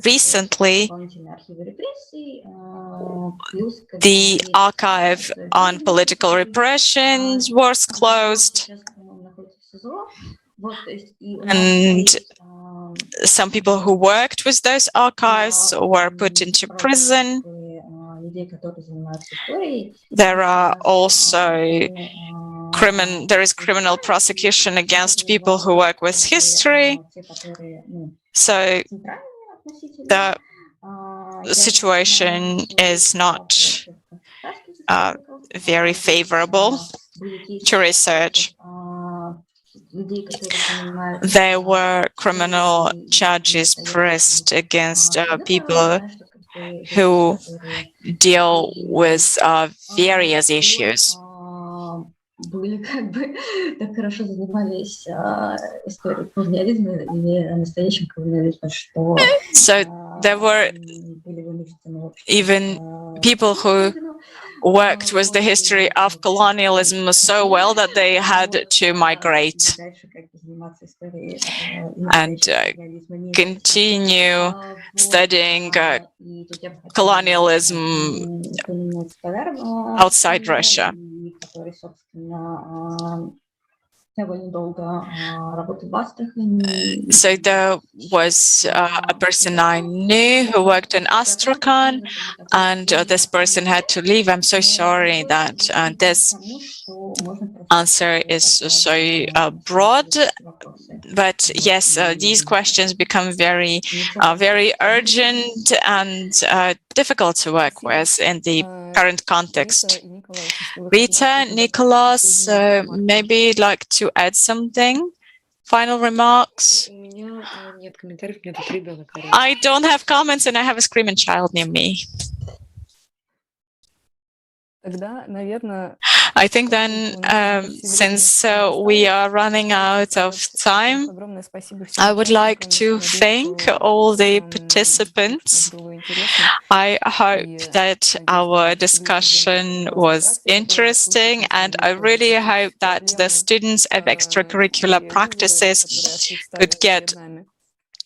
recently, the archive on political repressions was closed, and some people who worked with those archives were put into prison. There are also criminal prosecution against people who work with history. So the situation is not very favorable to research. There were criminal charges pressed against people who deal with various issues. So there were even people who worked with the history of colonialism so well that they had to migrate and continue studying colonialism outside Russia. So there was a person I knew who worked in Astrakhan, and this person had to leave. I'm so sorry that this answer is so broad, but yes, these questions become very urgent and difficult to work with in the current context. Rita, Nikolaus, maybe you'd like to add something? Final remarks? I don't have comments and I have a screaming child near me. I think then, since we are running out of time, I would like to thank all the participants. I hope that our discussion was interesting, and I really hope that the students of extracurricular practices could get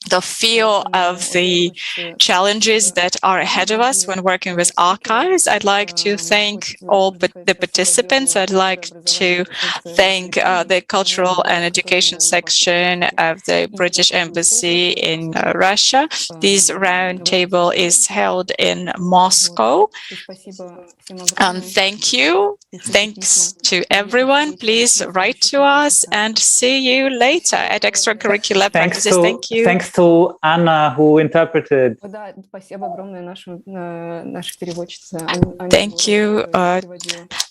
the feel of the challenges that are ahead of us when working with archives. I'd like to thank all the participants. I'd like to thank the cultural and education section of the British Embassy in Russia. This roundtable is held in Moscow. Thank you. Thanks to everyone. Please write to us and see you later at Extracurricular Practices. Thank you. Thanks to Anna, who interpreted. Thank you.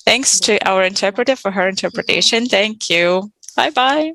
Thanks to our interpreter for her interpretation. Thank you. Bye-bye.